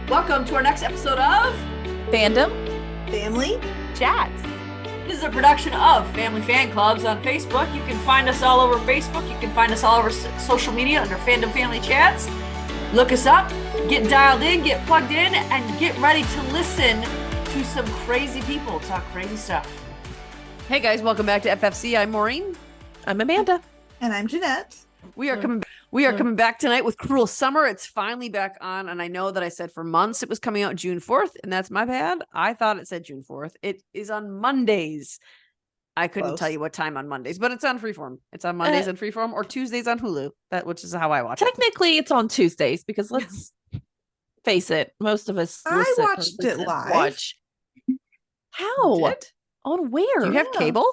Welcome to our next episode of Fandom Family Chats. This is a production of Family Fan Clubs on Facebook. You can find us all over Facebook. You can find us all over social media under Fandom Family Chats. Look us up, get dialed in, get plugged in, and get ready to listen to some crazy people talk crazy stuff. Hey guys, welcome back to FFC. I'm Maureen. I'm Amanda. and I'm Jeanette. We are coming back tonight with Cruel Summer. It's finally back on, and I know that I said for months it was coming out June 4th, and that's my bad. I thought it said June 4th. It is on Mondays. I couldn't tell you what time on Mondays, but it's on Freeform. It's on Mondays on Freeform or Tuesdays on Hulu. Which is how I watch it. Technically, it's on Tuesdays because let's face it, most of us watched it live. How? On where? Do you have cable?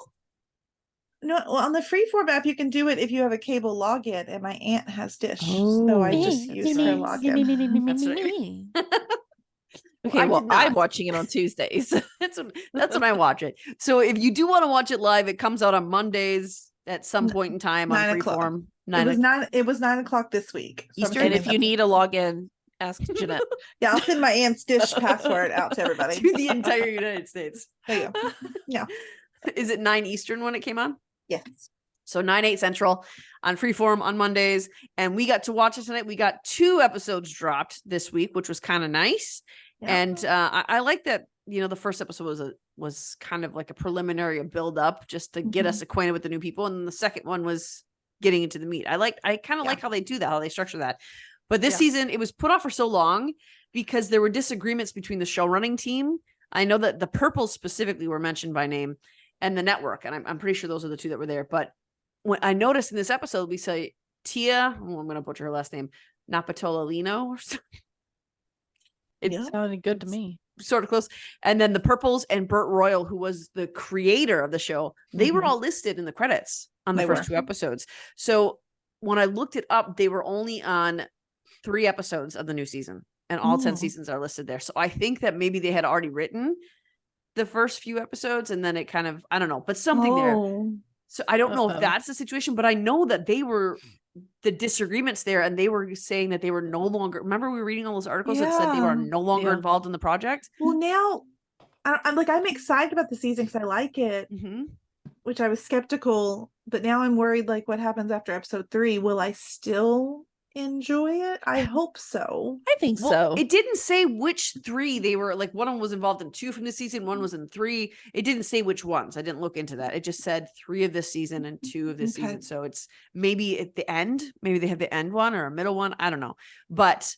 No, well, on the Freeform app, you can do it if you have a cable login, and my aunt has Dish, so I just use her login. Okay, well, I'm watching it on Tuesdays. That's when I watch it. So if you do want to watch it live, it comes out on Mondays at some point in time on Freeform. It was 9 o'clock this week. So Eastern. And if you need a login, ask Jeanette. Yeah, I'll send my aunt's Dish password out to everybody. To the entire United States. There you go. Yeah. Is it 9 Eastern when it came on? Yes. So 9/8 Central on Freeform on Mondays. And we got to watch it tonight. We got 2 episodes dropped this week, which was kind of nice. Yeah. And I like that, the first episode was kind of like a preliminary build up just to get us acquainted with the new people. And the second one was getting into the meat. I kind of like how they do that, how they structure that. But this season, it was put off for so long because there were disagreements between the show running team. I know that the Purples specifically were mentioned by name and the network. And I'm pretty sure those are the 2 that were there. But when I noticed in this episode, we say Tia, I'm going to butcher her last name, Napatolino or something. It sounded good to me. Sort of close. And then the Purples and Burt Royal, who was the creator of the show, they were all listed in the credits on the first 2 episodes. So when I looked it up, they were only on 3 episodes of the new season, and all 10 seasons are listed there. So I think that maybe they had already written the first few episodes, and then it kind of, I don't know, but something there. So I don't know if that's the situation, but I know that they were the disagreements there, and they were saying that they were no longer, remember we were reading all those articles that said they were no longer involved in the project? Well, now I'm excited about the season because I like it, which I was skeptical, but now I'm worried like what happens after episode 3. Will I still enjoy it? I hope so. I think so. It didn't say which 3 they were, like one of them was involved in 2 from this season, one was in 3. It didn't say which ones. I didn't look into that. It just said 3 of this season and 2 of this season. So it's maybe at the end, maybe they have the end one or a middle one. I don't know, but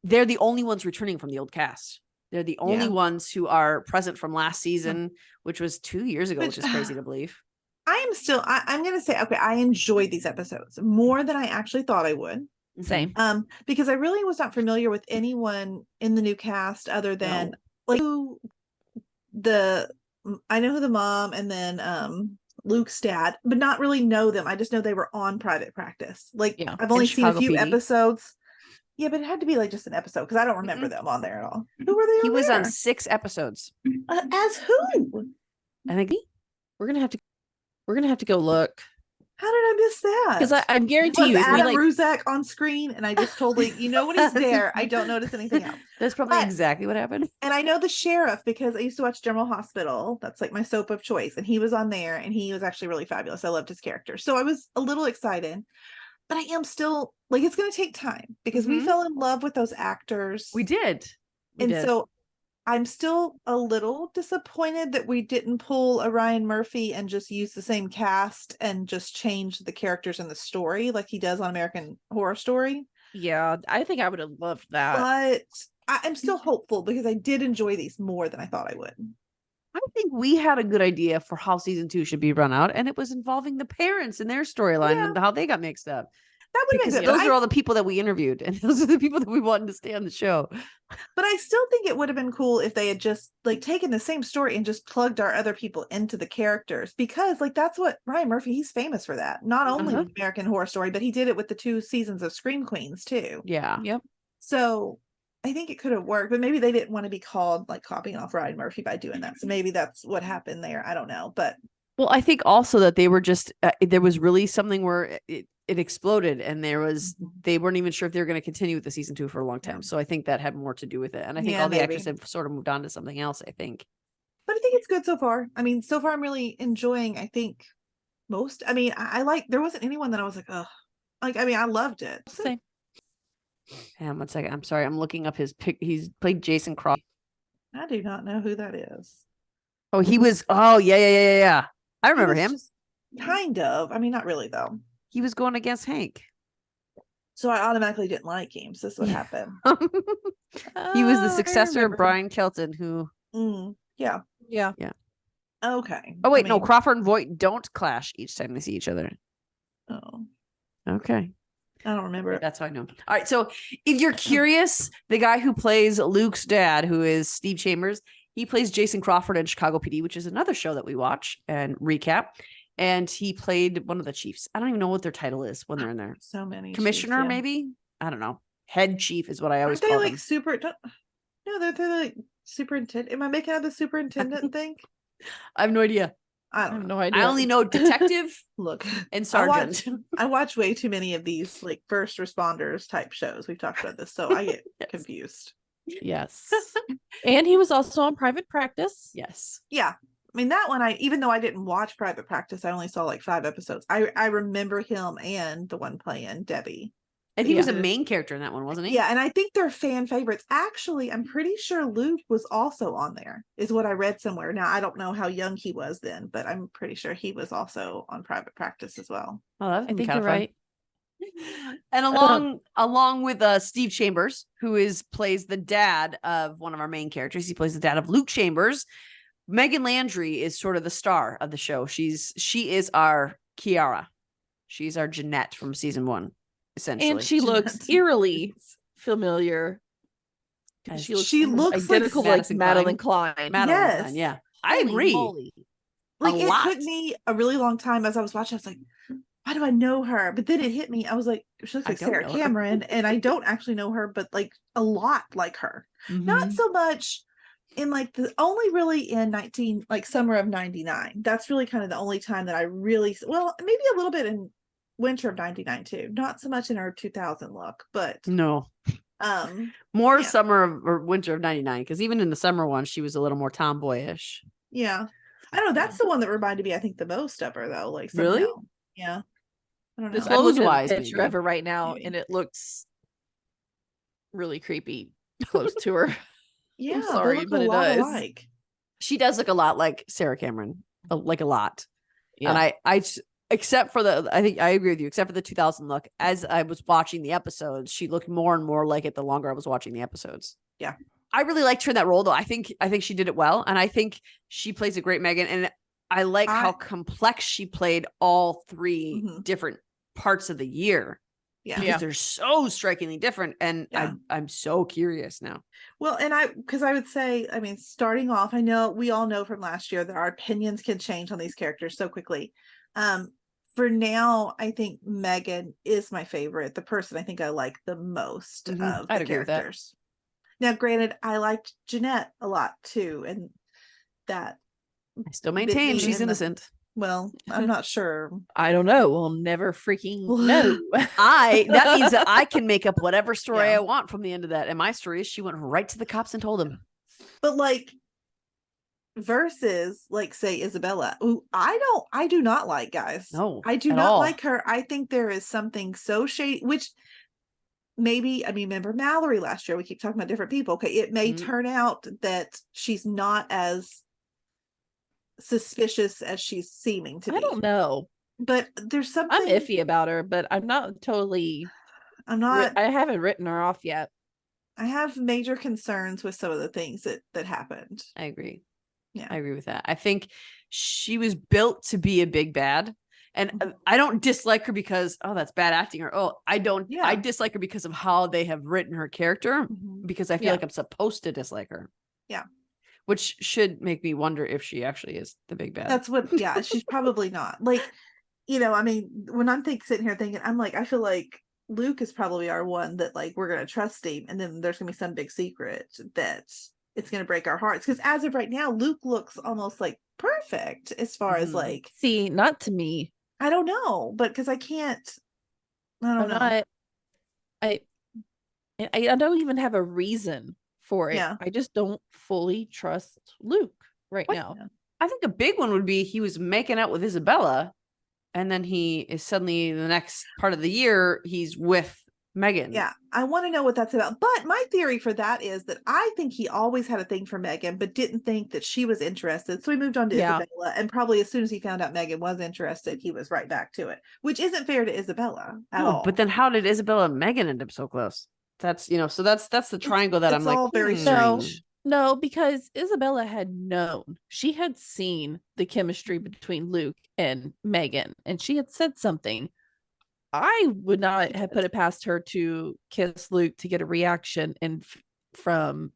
they're the only ones returning from the old cast. They're the only ones who are present from last season, which was 2 years ago, which is crazy to believe. I'm going to say, okay, I enjoyed these episodes more than I actually thought I would. Same. Because I really was not familiar with anyone in the new cast other than I know who the mom and then Luke's dad, but not really know them. I just know they were on Private Practice. I've only seen a few episodes. Yeah, but it had to be like just an episode because I don't remember them on there at all. Who were they? He was on 6 episodes. As who? I think we're gonna have to go look. How did I miss that? Because I guarantee you, Adam Ruzak on screen, and I just totally, when he's there, I don't notice anything else. That's probably exactly what happened. And I know the sheriff because I used to watch General Hospital. That's like my soap of choice, and he was on there, and he was actually really fabulous. I loved his character, so I was a little excited, but I am still it's going to take time because we fell in love with those actors. We did, so I'm still a little disappointed that we didn't pull a Ryan Murphy and just use the same cast and just change the characters in the story like he does on American Horror Story. Yeah, I think I would have loved that. But I'm still hopeful because I did enjoy these more than I thought I would. I think we had a good idea for how season 2 should be run out, and it was involving the parents and their storyline and how they got mixed up. That would have been good. Those are all the people that we interviewed, and those are the people that we wanted to stay on the show. But I still think it would have been cool if they had just taken the same story and just plugged our other people into the characters, because that's what Ryan Murphy, he's famous for that. Not only with American Horror Story, but he did it with the 2 seasons of Scream Queens too. Yeah. Yep. So I think it could have worked, but maybe they didn't want to be called copying off Ryan Murphy by doing that. So maybe that's what happened there. I don't know, but well, I think also that they were just there was really something where it exploded, and they weren't even sure if they were going to continue with the season 2 for a long time. Yeah. So I think that had more to do with it. And I think Yeah, all the actors maybe. have sort of moved on to something else, I think. But I think it's good so far. I mean, so far I'm really enjoying, I think most, I mean, I like, there wasn't anyone that I was like, oh, like, I mean, I loved it. Same. And 1 second. I'm sorry. I'm looking up his pic. He's played Jason Crawford. I do not know who that is. Oh, he was. Oh, yeah. I remember him. Kind of. I mean, not really though. He was going against Hank. So I automatically didn't like him. So this is what happened. He was the I successor of remember. Brian Kelton, who. Yeah. Yeah. Okay. Oh, wait, I no. mean, Crawford and Voight don't clash each time they see each other. oh, Okay. I don't remember it. That's how I know. All right. So if you're curious, the guy who plays Luke's dad, who is Steve Chambers, he plays Jason Crawford in Chicago PD, which is another show that we watch and recap. And he played one of the chiefs. I don't even know what their title is when they're in there. So many Commissioner, chiefs, yeah. maybe? I don't know. Head chief is what I always Aren't they call like them. super? No, they're like superintendent. Am I making out the superintendent thing? I have no idea. I I don't have know. no idea. I only know detective Look, and sergeant. I watch way too many of these like first responders type shows. We've talked about this, so I get Yes. confused. Yes. And he was also on Private Practice. Yes. Yeah. I mean, that one, even though I didn't watch Private Practice, I only saw like 5 episodes. I remember him and the one playing Debbie. And he was a Yeah. main character in that one, wasn't he? Yeah, and I think they're fan favorites. Actually, I'm pretty sure Luke was also on there, is what I read somewhere. Now, I don't know how young he was then, but I'm pretty sure he was also on Private Practice as well. Oh, that I think you're right. And along with Steve Chambers, who plays the dad of one of our main characters, he plays the dad of Luke Chambers. Megan Landry is sort of the star of the show. She is our Kiara. She's our Jeanette from season 1, essentially. And she looks Jeanette. eerily familiar. As She looks, she looks like identical like Madison Madeline Klein. Madeline Yes. Klein, yeah. I Holy agree. moly. Like, a it lot. took me a really long time as I was watching. I was like, why do I know her? But then it hit me. I was like, she looks I like don't Sarah know her. Cameron, and I don't actually know her, but like a lot like her. Mm-hmm. Not so much in like only really in summer of 99. That's really kind of the only time that I really, well, maybe a little bit in winter of 99 too. Not so much in her 2000 look, but No. More summer or winter of 99, because even in the summer one, she was a little more tomboyish. Yeah. I don't know. That's the one that reminded me, I think, the most of her though. Like somehow. Really? Yeah. I don't know. Just looking at Clothes-wise, a picture maybe. of her right now, Maybe. and it looks really creepy close to her. Yeah, sorry, they look but a it lot does. alike. She does look a lot like Sarah Cameron, like a lot. Yeah. And I except for I think I agree with you, except for the 2000 look, as I was watching the episodes, she looked more and more like it the longer I was watching the episodes. Yeah. I really liked her in that role though. I think she did it well. And I think she plays a great Megan. And I like how complex she played all 3 different parts of the year. Yeah. Because they're so strikingly different. And I'm so curious now. Well, and because I would say, I mean, starting off, I know we all know from last year that our opinions can change on these characters so quickly. For now, I think Megan is my favorite, the person I think I like the most of the I'd agree with that. characters. Now, granted, I liked Jeanette a lot too, and that I still maintain she's innocent. Well, I'm not sure. I don't know. We'll never freaking know. That means that I can make up whatever story I want from the end of that. And my story is she went right to the cops and told them. But like versus like say Isabella, who I do not like, guys. No, I do at not all. like her. I think there is something so shady, which maybe, I mean, remember Mallory last year? We keep talking about different people. Okay, it may turn out that she's not as suspicious as she's seeming to be. I don't know. But there's something I'm iffy about her, but I'm not totally. I haven't written her off yet. I have major concerns with some of the things that happened. I agree. Yeah, I agree with that. I think she was built to be a big bad. And I don't dislike her because, that's bad acting, or, I dislike her because of how they have written her character, because I feel like I'm supposed to dislike her. Yeah. Which should make me wonder if she actually is the big bad. That's what, she's probably not. Like, I mean, when I'm sitting here thinking, I'm like, I feel like Luke is probably our one that like, we're going to trust him. And then there's going to be some big secret that it's going to break our hearts. Because as of right now, Luke looks almost like perfect as far as like. See, not to me. I don't know, but because I can't. I don't I'm know. not. I I don't even have a reason for it. Yeah. I just don't fully trust Luke right What? now. I think a big one would be he was making out with Isabella, and then he is suddenly the next part of the year he's with Megan. Yeah, I want to know what that's about. But my theory for that is that I think he always had a thing for Megan, but didn't think that she was interested. So he moved on to Yeah. Isabella, and probably as soon as he found out Megan was interested, he was right back to it, which isn't fair to Isabella at No, all. but then how did Isabella and Megan end up so close? That's so that's the triangle that it's I'm like, all very No, strange. no, because Isabella had known. She had seen the chemistry between Luke and Megan, and she had said something. I would not have put it past her to kiss Luke to get a reaction and from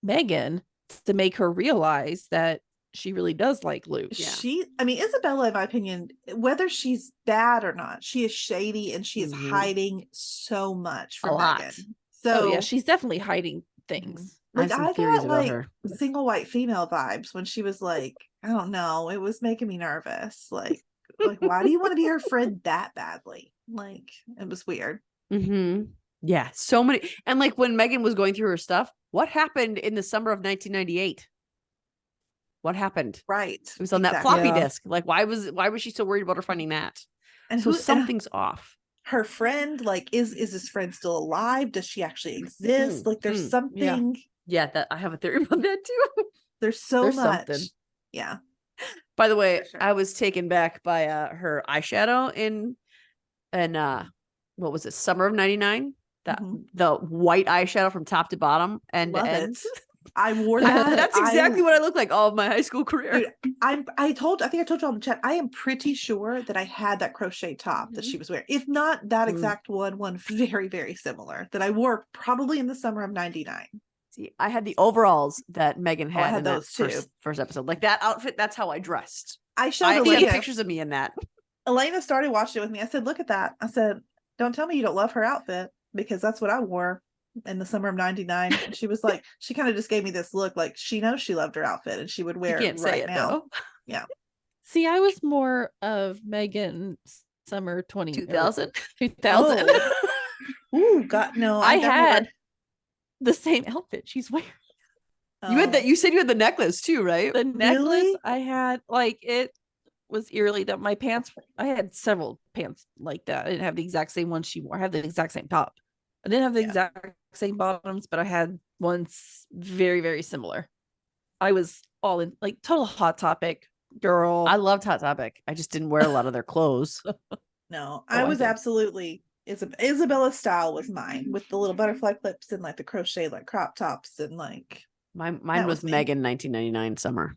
Megan to make her realize that she really does like Luke. Yeah. I mean, Isabella, in my opinion, whether she's bad or not, she is shady and she is hiding so much from A lot. Megan. So Oh yeah, she's definitely hiding things. I have like some I theories got about like her. single white female vibes when she was like, I don't know, it was making me nervous. Like why do you want to be her friend that badly? Like it was weird. Yeah, so many. And like when Megan was going through her stuff, what happened in the summer of 1998? What happened? Right. It was on that exactly. floppy Yeah. disk. Like why was she so worried about her finding that? And So who something's off. her friend, like, is this friend still alive? Does she actually exist? Like there's something. Yeah, that I have a theory about that too. There's so There's much. something. Yeah. By the way, For sure. I was taken back by her eyeshadow in what was it, summer of 99? That the white eyeshadow from top to bottom and Love to end. it. I wore that. That's exactly what I look like all of my high school career. Dude, I think I told you all in the chat, I am pretty sure that I had that crochet top that she was wearing. If not that exact one very, very similar that I wore probably in the summer of 99. See, I had the overalls that Megan had, had in those that too. first episode. Like that outfit, that's how I dressed. I showed I Elena have pictures of me in that. Elena started watching it with me. I said, look at that. I said, don't tell me you don't love her outfit because that's what I wore in the summer of 99. And she was like, she kind of just gave me this look like she knows she loved her outfit and she would wear You can't it say right it now. though. Yeah. See, I was more of Megan summer 2000. 2000. Oh. Ooh, God, no. I definitely had the same outfit she's wearing. You had that. You said you had the necklace too, right? The necklace Really? I had, like, it was eerily that my pants, I had several pants like that. I didn't have the exact same one she wore. I had the exact same top. I didn't have the exact same bottoms, but I had ones very, very similar. I was all in, like, total Hot Topic girl. I loved Hot Topic. I just didn't wear a lot of their clothes. No, I I was did. absolutely Isabella's style was mine with the little butterfly clips and like the crochet like crop tops and like Mine That was was me. Megan 1999 summer.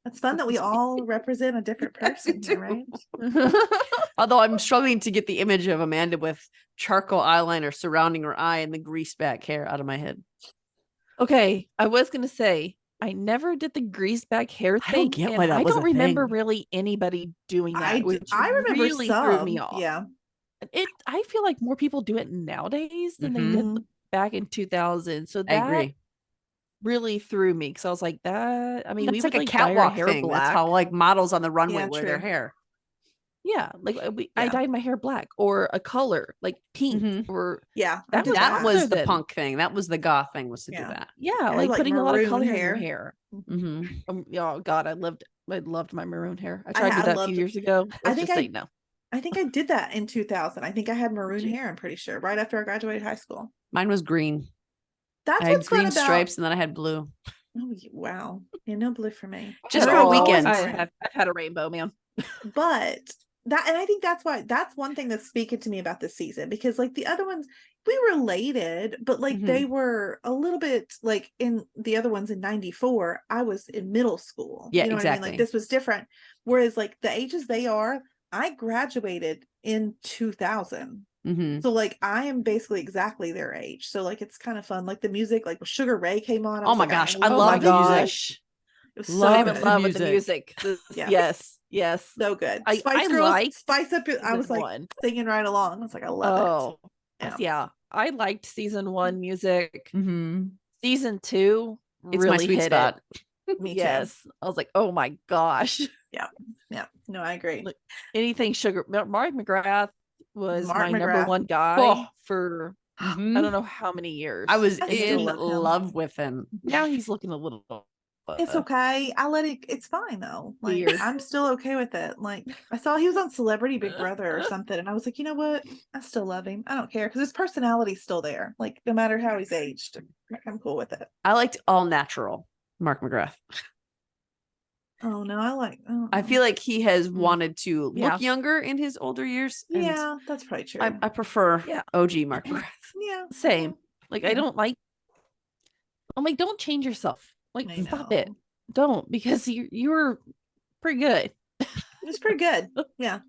it's fun that we all represent a different person here, right? Although I'm struggling to get the image of Amanda with charcoal eyeliner surrounding her eye and the grease back hair out of my head. Okay, I was gonna say I never did the grease back hair I thing. don't get and why that I was don't a remember thing. really anybody doing that, which I remember really threw me some. off. Yeah. I feel like more people do it nowadays than they Mhm. did back in 2000. So I that agree. really threw me because I was like, that. I mean, we That's would like a dye our catwalk hair thing. black. That's how like models on the runway Yeah, wear their true. hair. Yeah, like I Yeah. dyed my hair black or a color like pink or Yeah. I that did was That that. was Other the than- punk thing. That was the goth thing, was to do Yeah. that. yeah, I had, like like, putting a lot of maroon color in hair. your hair. Oh God, I loved my maroon hair. I tried to do I that a loved few it. years ago. I Let's think just say no. I think I did that in 2000. I think I had maroon you? hair, I'm pretty sure, right after I graduated high school. Mine was green. That's I had what's fun green about stripes and then I had blue. Oh, wow. Yeah, no blue for me. Just But for a I've always weekend. worn- I've had a rainbow, man. But that, and I think that's one thing that's speaking to me about this season, because like the other ones, we related, but like they were a little bit like in the other ones in 94, I was in middle school. Yeah, you know what I mean? Like exactly. this was different. Whereas like the ages they are, I graduated in 2000. So like I am basically exactly their age. So like it's kind of fun. Like the music, like when Sugar Ray came on, I Oh was my like, gosh, I I Oh love my the music. gosh. It was Love so I'm in good. the love with the music. music. Yeah. Yes. So good. I Spice Girls, liked Spice Up. I was season like one. singing right along. I was like, I love Oh, it. yeah. I liked season 1 music. Mm-hmm. Season 2 It's really my sweet hit spot. it. Me too. Yes. I was like, oh my gosh. Yeah. No, I agree. Like, anything Sugar Mark McGrath, was Mark my number McGrath. one guy Oh. for I Mhm. don't know how many years. I was I still in love him. love with him. Now he's looking a little It's okay. I let it. It's fine though. Like Weird. I'm still okay with it. Like I saw he was on Celebrity Big Brother or something, and I was like, you know what? I still love him. I don't care because his personality's still there. Like no matter how he's aged, I'm cool with it. I liked all natural Mark McGrath. Oh no, I like. Oh, I feel like he has wanted to Yeah. look younger in his older years. And yeah, that's probably true. I prefer Yeah. OG Mark McGrath. yeah, Same. Like I Yeah. don't like. I'm like, don't change yourself. Like I stop it. know. Don't because you're pretty good. It's pretty good. Yeah,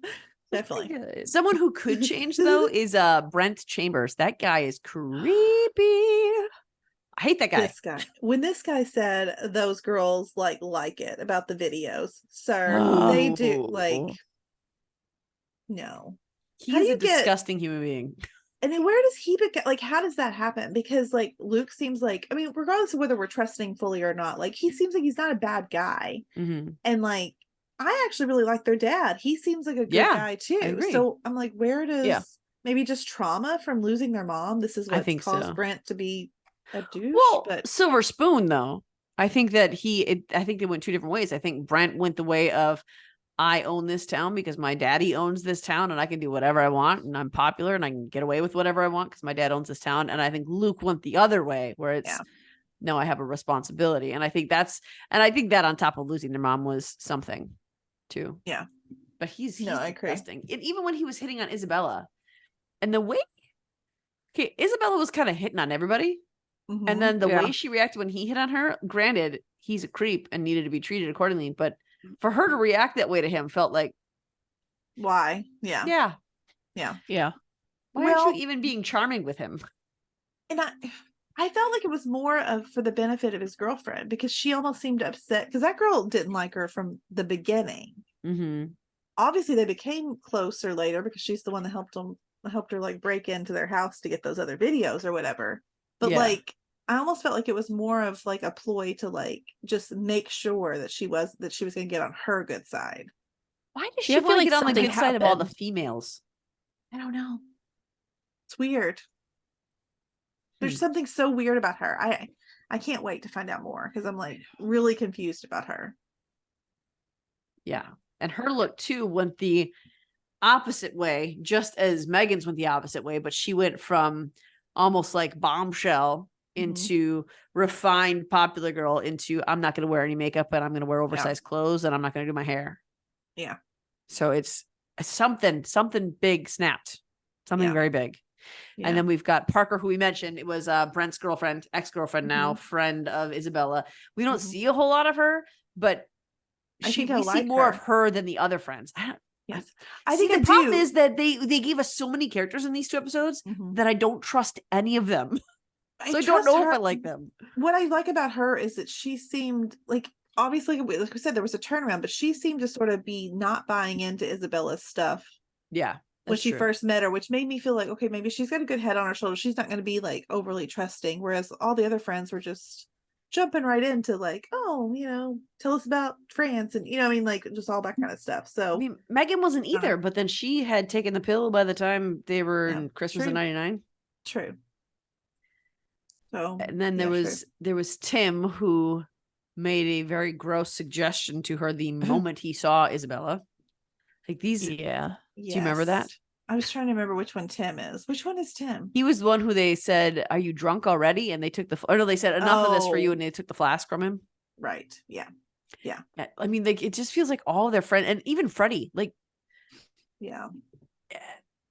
It's pretty definitely. good. Someone who could change though is Brent Chambers. That guy is creepy. I hate that guy. This guy. When this guy said those girls like it about the videos, sir, they do like. Oh. No. He How do is a you get- disgusting human being. And then where does he get like how does that happen? Because like Luke seems like I mean, regardless of whether we're trusting fully or not, like he seems like he's not a bad guy. Mhm. And like I actually really like their dad. He seems like a good Yeah, guy too. agree. So I'm like, where does Yeah. maybe just trauma from losing their mom? This is I what's think caused so. Brent to be a douche. Well, But Silver Spoon though. I think that I think they went two different ways. I think Brent went the way of I own this town because my daddy owns this town and I can do whatever I want and I'm popular and I can get away with whatever I want because my dad owns this town. And I think Luke went the other way where it's Yeah. no, I have a responsibility. And I think that on top of losing their mom was something too. Yeah. But he's No, I agree. disgusting. And even when he was hitting on Isabella and the way Isabella was kind of hitting on everybody. Mhm. And then the Yeah. way she reacted when he hit on her, granted, he's a creep and needed to be treated accordingly. But for her to react that way to him felt like, Why? Yeah. yeah, Yeah. why Well- aren't you even being charming with him? And I felt like it was more of for the benefit of his girlfriend because she almost seemed upset because that girl didn't like her from the beginning. Mm-hmm. Obviously they became closer later because she's the one that helped her like break into their house to get those other videos or whatever. But Yeah. like I almost felt like it was more of like a ploy to like just make sure that she was going to get on her good side. Why does See, she I feel want to like get on the something good side of all the happened. females? I don't know. It's weird. There's Hmm. something so weird about her. I can't wait to find out more because I'm like really confused about her. Yeah. And her look too went the opposite way, just as Megan's went the opposite way, but she went from almost like bombshell into refined popular girl into I'm not going to wear any makeup and I'm going to wear oversized clothes and I'm not going to do my hair. Yeah. So it's something big snapped, something Yeah. very big. Yeah. And then we've got Parker, who we mentioned. It was Brent's girlfriend, ex-girlfriend now, friend of Isabella. We don't Mhm. see a whole lot of her, but I think I we see like more of her. her than the other friends. Yes. I think the problem is that they gave us so many characters in these two episodes Mhm. that I don't trust any of them. So I don't trust know if her- I like them. What I like about her is that she seemed like obviously like we said there was a turnaround, but she seemed to sort of be not buying into Isabella's stuff Yeah. when she first met her, which made me feel like okay, maybe she's got a good head on her shoulders. She's not going to be like overly trusting, whereas all the other friends were just jumping right into like, oh, tell us about France and I mean like just all that kind of stuff. So I mean, Megan wasn't either, but then she had taken the pill by the time they were Yeah, in Christmas of true. '99. True. So And then there was Tim who made a very gross suggestion to her the moment he saw Isabella. Like these, Yeah. do you remember that? I was trying to remember which one Tim is. Which one is Tim? He was the one who they said, "Are you drunk already?" And they took they said, "Enough of this for you," Oh. and they took the flask from him. Right. Yeah. I mean, like it just feels like all of their friends, and even Freddie, like Yeah.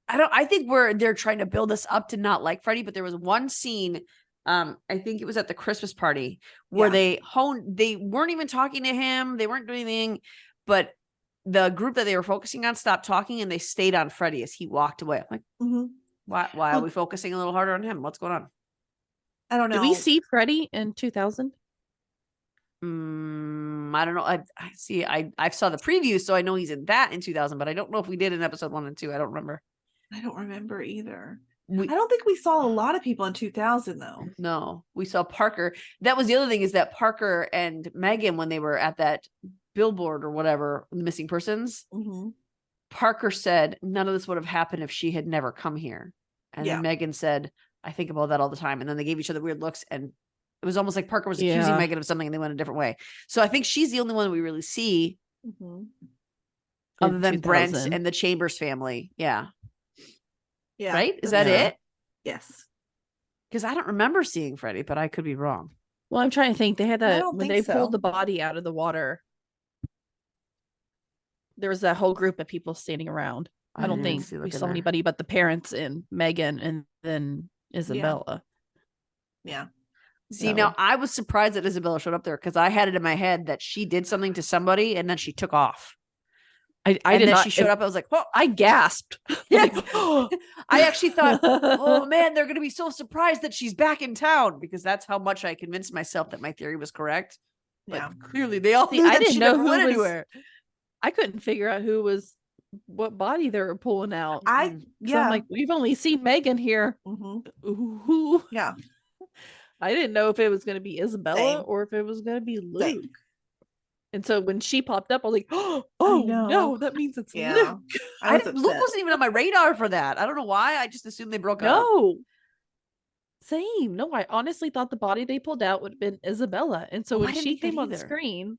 I think they're trying to build us up to not like Freddie, but there was one scene, I think it was at the Christmas party where Yeah. they weren't even talking to him, they weren't doing anything, but the group that they were focusing on stopped talking and they stayed on Freddie as he walked away. I'm like, Mhm. why are we focusing a little harder on him? What's going on? I don't know. Did we see Freddie in 2000? I don't know. I see. I saw the preview, so I know he's in that in 2000, but I don't know if we did in episode 1 and 2. I don't remember. I don't remember either. We, I don't think we saw a lot of people in 2000 though. No, we saw Parker. That was the other thing is that Parker and Megan, when they were at that billboard or whatever, the missing persons, Mhm. Parker said none of this would have happened if she had never come here. And Yeah. then Megan said, I think about that all the time. And then they gave each other weird looks, and it was almost like Parker was accusing Yeah. Megan of something and they went a different way. So I think she's the only one we really see Mhm. other In than Brent 2000. and the Chambers family. Yeah. Yeah. Right? Is that Yeah. it? Yes. Because I don't remember seeing Freddie, but I could be wrong. Well, I'm trying to think. They had I that don't when think they pulled so. the body out of the water. There was that whole group of people standing around. I don't didn't think see we looking saw there. anybody but the parents and Megan and then Isabella. Yeah. See, So- now I was surprised that Isabella showed up there because I had it in my head that she did something to somebody and then she took off. I And did then not. she showed up. I was like, whoa. I gasped. Yes. Like, oh. I actually thought, oh man, they're going to be so surprised that she's back in town, because that's how much I convinced myself that my theory was correct. But Yeah. clearly they all See, knew I that didn't she know never who went was. anywhere. I couldn't figure out what body they were pulling out. So Yeah. I'm like, we've only seen Megan here. Mhm. Ooh. Yeah. I didn't know if it was going to be Isabella Same. or if it was going to be Luke. Same. And so when she popped up, I was like, oh know. no, that means it's Yeah. Luke. I was Luke upset. wasn't even on my radar for that. I don't know why. I just assumed they broke up. No. Same. No, I honestly thought the body they pulled out would have been Isabella. And so Oh, I when didn't she think that came on either. screen,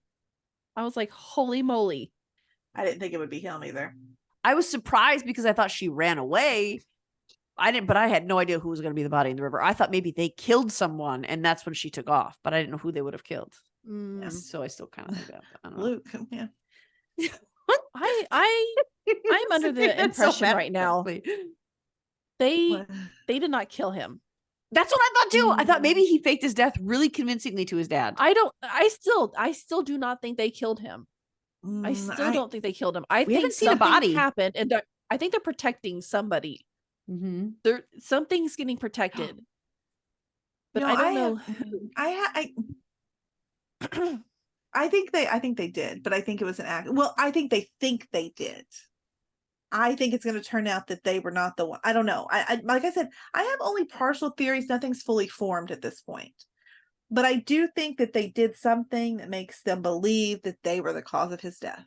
I was like, holy moly. I didn't think it would be him either. I was surprised because I thought she ran away. But I had no idea who was going to be the body in the river. I thought maybe they killed someone and that's when she took off, but I didn't know who they would have killed. So I still kind of think that. I don't know. Luke. Yeah. I'm under the That's so impression bad. right now What? they did not kill him. That's what I thought too. I thought maybe he faked his death really convincingly to his dad. I still do not think they killed him. I still don't think they killed him. I We think haven't seen a something body. happened, and I think they're protecting somebody. Mm-hmm. Something's getting protected, but No, I don't I know. I think they did, but I think it was an act. Well, I think they did. I think it's going to turn out that they were not the one. I don't know. I like I said, I have only partial theories. Nothing's fully formed at this point. But I do think that they did something that makes them believe that they were the cause of his death.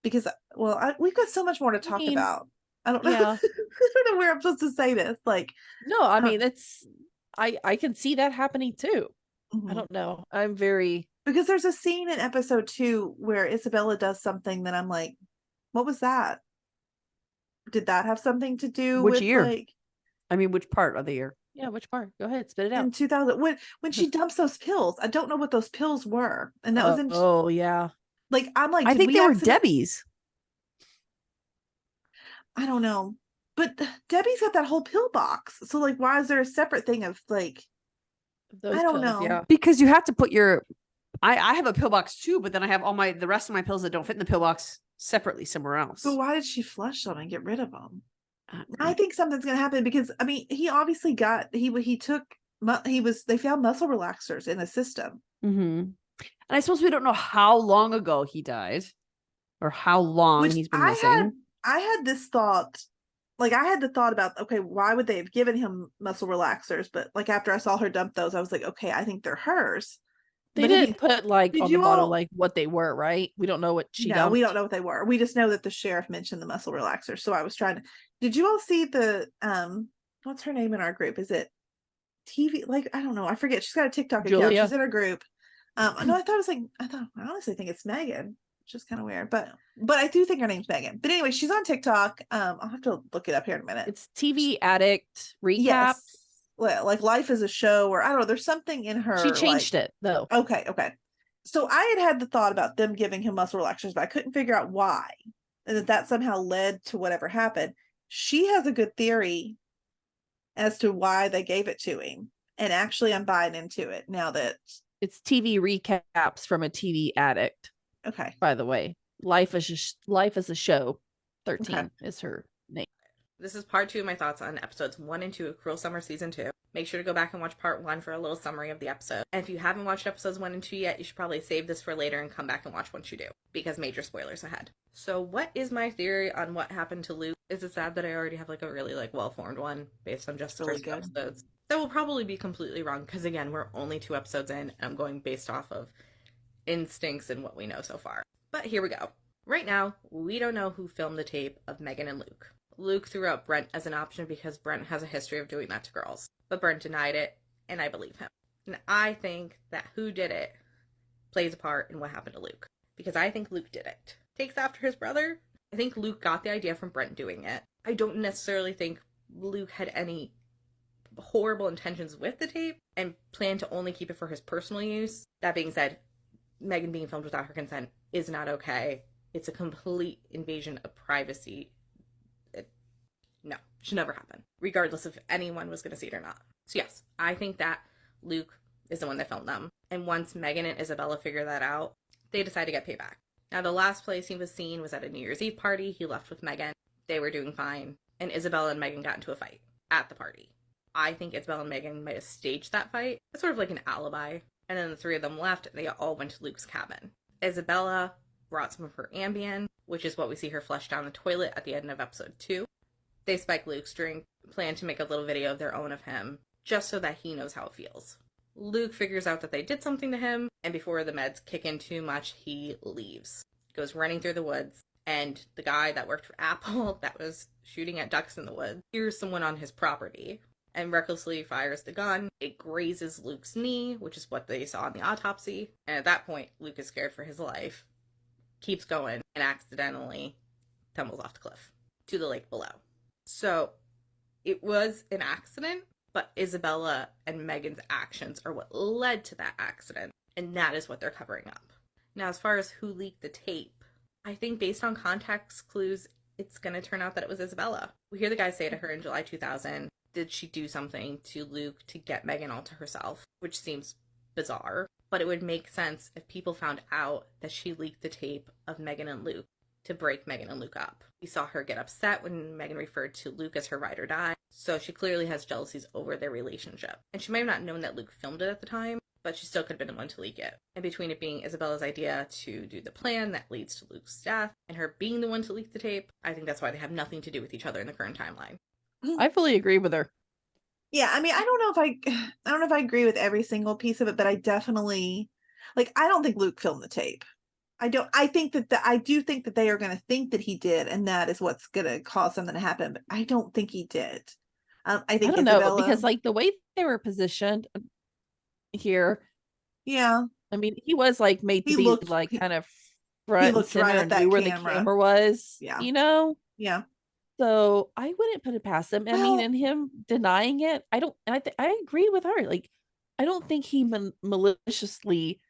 Because, well, we've got so much more to talk mean, about. I don't know. yeah. I don't know where I'm supposed to say this. Like, No, I mean I can see that happening too. I mhm. don't know. I'm very Because there's a scene in episode 2 where Isabella does something that I'm like, what was that? Did that have something to do Which with year? like I mean, which part of the year? yeah. Which part? Go ahead, spit it in out. 2000 when she dumps those pills? I don't know what those pills were, and that was in Oh yeah. like I'm like, I did think we they were accident- Debbie's. I don't know, but Debbie's got that whole pill box. So like, why is there a separate thing of like? Those I don't pills, know. yeah. Because you have to put I have a pill box too, but then I have the rest of my pills that don't fit in the pill box separately somewhere else. So why did she flush them and get rid of them? I I think something's gonna happen because I mean, he obviously they found muscle relaxers in the system. Mm-hmm. And I suppose we don't know how long ago he died or how long Which he's been missing. I had this thought, like I had the thought about, okay, why would they have given him muscle relaxers? But like after I saw her dump those, I was like, okay, I think they're hers. They But didn't put like did on the you bottle all- like what they were, right? We don't know what she no, dumped. we don't know what they were. We just know that the sheriff mentioned the muscle relaxers. So I was trying to. Did you all see the what's her name in our group? Is it TV? Like I don't know. I forget. She's got a TikTok account. Julia? She's in our group. No, I honestly think it's Megan, which is kind of weird, but I do think her name's Megan. But anyway, she's on TikTok. I'll have to look it up here in a minute. It's TV Addict recap. Yes. Well, like Life is a Show, or I don't know. There's something in her. She changed it though. Okay. So I had the thought about them giving him muscle relaxers, but I couldn't figure out why, and that somehow led to whatever happened. She has a good theory as to why they gave it to him, and actually, I'm buying into it now that. It's TV recaps from a TV addict. Okay. By the way, Life is a Show. 13 is her name. This is part 2 of my thoughts on episodes 1 and 2 of Cruel Summer Season 2. Make sure to go back and watch part 1 for a little summary of the episode. And if you haven't watched episodes 1 and 2 yet, you should probably save this for later and come back and watch once you do, because major spoilers ahead. So what is my theory on what happened to Luke? Is it sad that I already have like a really like well-formed one based on just the Really first good. episodes? That will probably be completely wrong, because again, we're only 2 episodes in, and I'm going based off of instincts and what we know so far. But here we go. Right now, we don't know who filmed the tape of Megan and Luke. Luke threw out Brent as an option because Brent has a history of doing that to girls. But Brent denied it, and I believe him. And I think that who did it plays a part in what happened to Luke. Because I think Luke did it. Takes after his brother. I think Luke got the idea from Brent doing it. I don't necessarily think Luke had any horrible intentions with the tape and planned to only keep it for his personal use. That being said, Megan being filmed without her consent is not okay. It's a complete invasion of privacy. No, should never happen, regardless if anyone was going to see it or not. So yes, I think that Luke is the one that filmed them. And once Megan and Isabella figure that out, they decide to get payback. Now, the last place he was seen was at a New Year's Eve party. He left with Megan. They were doing fine. And Isabella and Megan got into a fight at the party. I think Isabella and Megan might have staged that fight. It's sort of like an alibi. And then the three of them left, and they all went to Luke's cabin. Isabella brought some of her Ambien, which is what we see her flush down the toilet at the end of episode 2. They spike Luke's drink, plan to make a little video of their own of him, just so that he knows how it feels. Luke figures out that they did something to him, and before the meds kick in too much, he leaves. Goes running through the woods, and the guy that worked for Apple, that was shooting at ducks in the woods, hears someone on his property, and recklessly fires the gun. It grazes Luke's knee, which is what they saw in the autopsy, and at that point, Luke is scared for his life, keeps going, and accidentally tumbles off the cliff to the lake below. So, it was an accident, but Isabella and Megan's actions are what led to that accident, and that is what they're covering up. Now, as far as who leaked the tape, I think based on context clues, it's going to turn out that it was Isabella. We hear the guy say to her in July 2000, did she do something to Luke to get Megan all to herself? Which seems bizarre, but it would make sense if people found out that she leaked the tape of Megan and Luke to break Megan and Luke up. We saw her get upset when Megan referred to Luke as her ride or die, so she clearly has jealousies over their relationship. And she may have not known that Luke filmed it at the time, but she still could have been the one to leak it. And between it being Isabella's idea to do the plan that leads to Luke's death, and her being the one to leak the tape, I think that's why they have nothing to do with each other in the current timeline. I fully agree with her. Yeah, I mean, I don't know if I agree with every single piece of it, but I definitely, like, I don't think Luke filmed the tape. I do think that they are going to think that he did, and that is what's going to cause something to happen. But I don't think he did. I think I don't Isabella, know, because like the way they were positioned here, yeah, I mean, he was like made to He be looked- like he- kind of front and looked center right at and that knew where the camera. camera was, Yeah. you know? yeah, So I wouldn't put it past him. I mean, Well- and him denying it, I don't, and I agree with her. Like, I don't think he maliciously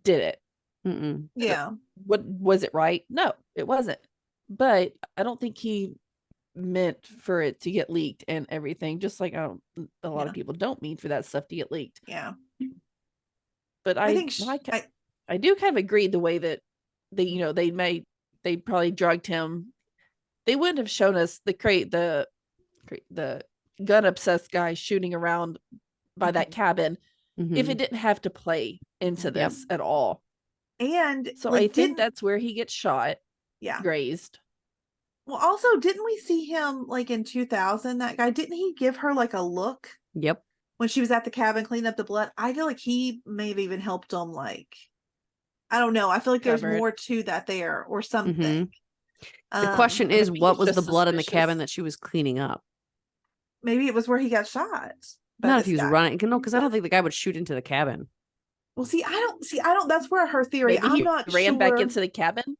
did it. Mm-mm. yeah. What was it right? No, it wasn't. But I don't think he meant for it to get leaked and everything. Just like a lot Yeah. of people don't mean for that stuff to get leaked. Yeah. But I I think I do kind of agree the way that they probably drugged him. They wouldn't have shown us the gun obsessed guy shooting around by that cabin if Mhm. it didn't have to play into Yep. this at all. and So like, I think that's where he gets shot, yeah. grazed. Well, also, didn't we see him like in 2000? That guy, didn't he give her like a look Yep. when she was at the cabin cleaning up the blood? I feel like he may have even helped them. Like, I don't know. I feel like there's Cover it. more to that there or something. The question is, maybe what he's was the just blood in the suspicious. cabin that she was cleaning up? Maybe it was where he got shot. by Not if this he was guy. running. No, because I don't think the guy would shoot into the cabin. Well, I don't. That's where her theory. Maybe I'm he not ran sure. back into the cabin.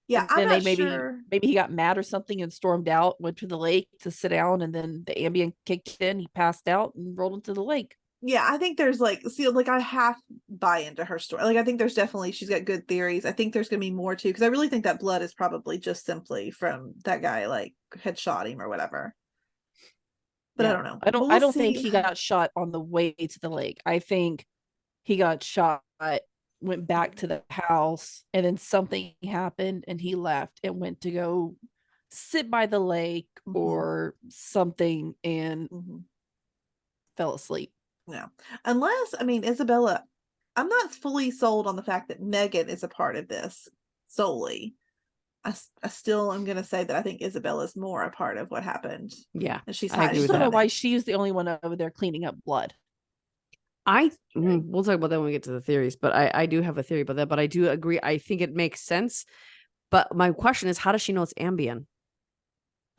Yeah, and I'm then not maybe sure. he got mad or something and stormed out, went to the lake to sit down, and then the Ambien kicked in. He passed out and rolled into the lake. Yeah, I think there's like, I half buy into her story. Like, I think there's definitely, she's got good theories. I think there's gonna be more too, because I really think that blood is probably just simply from that guy, like, had shot him or whatever. But Yeah. I don't know. I But don't. we'll I don't think see. he got shot on the way to the lake. I think he got shot, went back to the house, and then something happened, and he left and went to go sit by the lake Mhm. or something, and Mhm. fell asleep. No, unless, I mean, Isabella, I'm not fully sold on the fact that Megan is a part of this solely. I still am going to say that I think Isabella's more a part of what happened. Yeah, And she's I agree I with just don't know that. why she's the only one over there cleaning up blood. We'll talk about that when we get to the theories, but I do have a theory about that, but I do agree. I think it makes sense. But my question is, how does she know it's Ambien?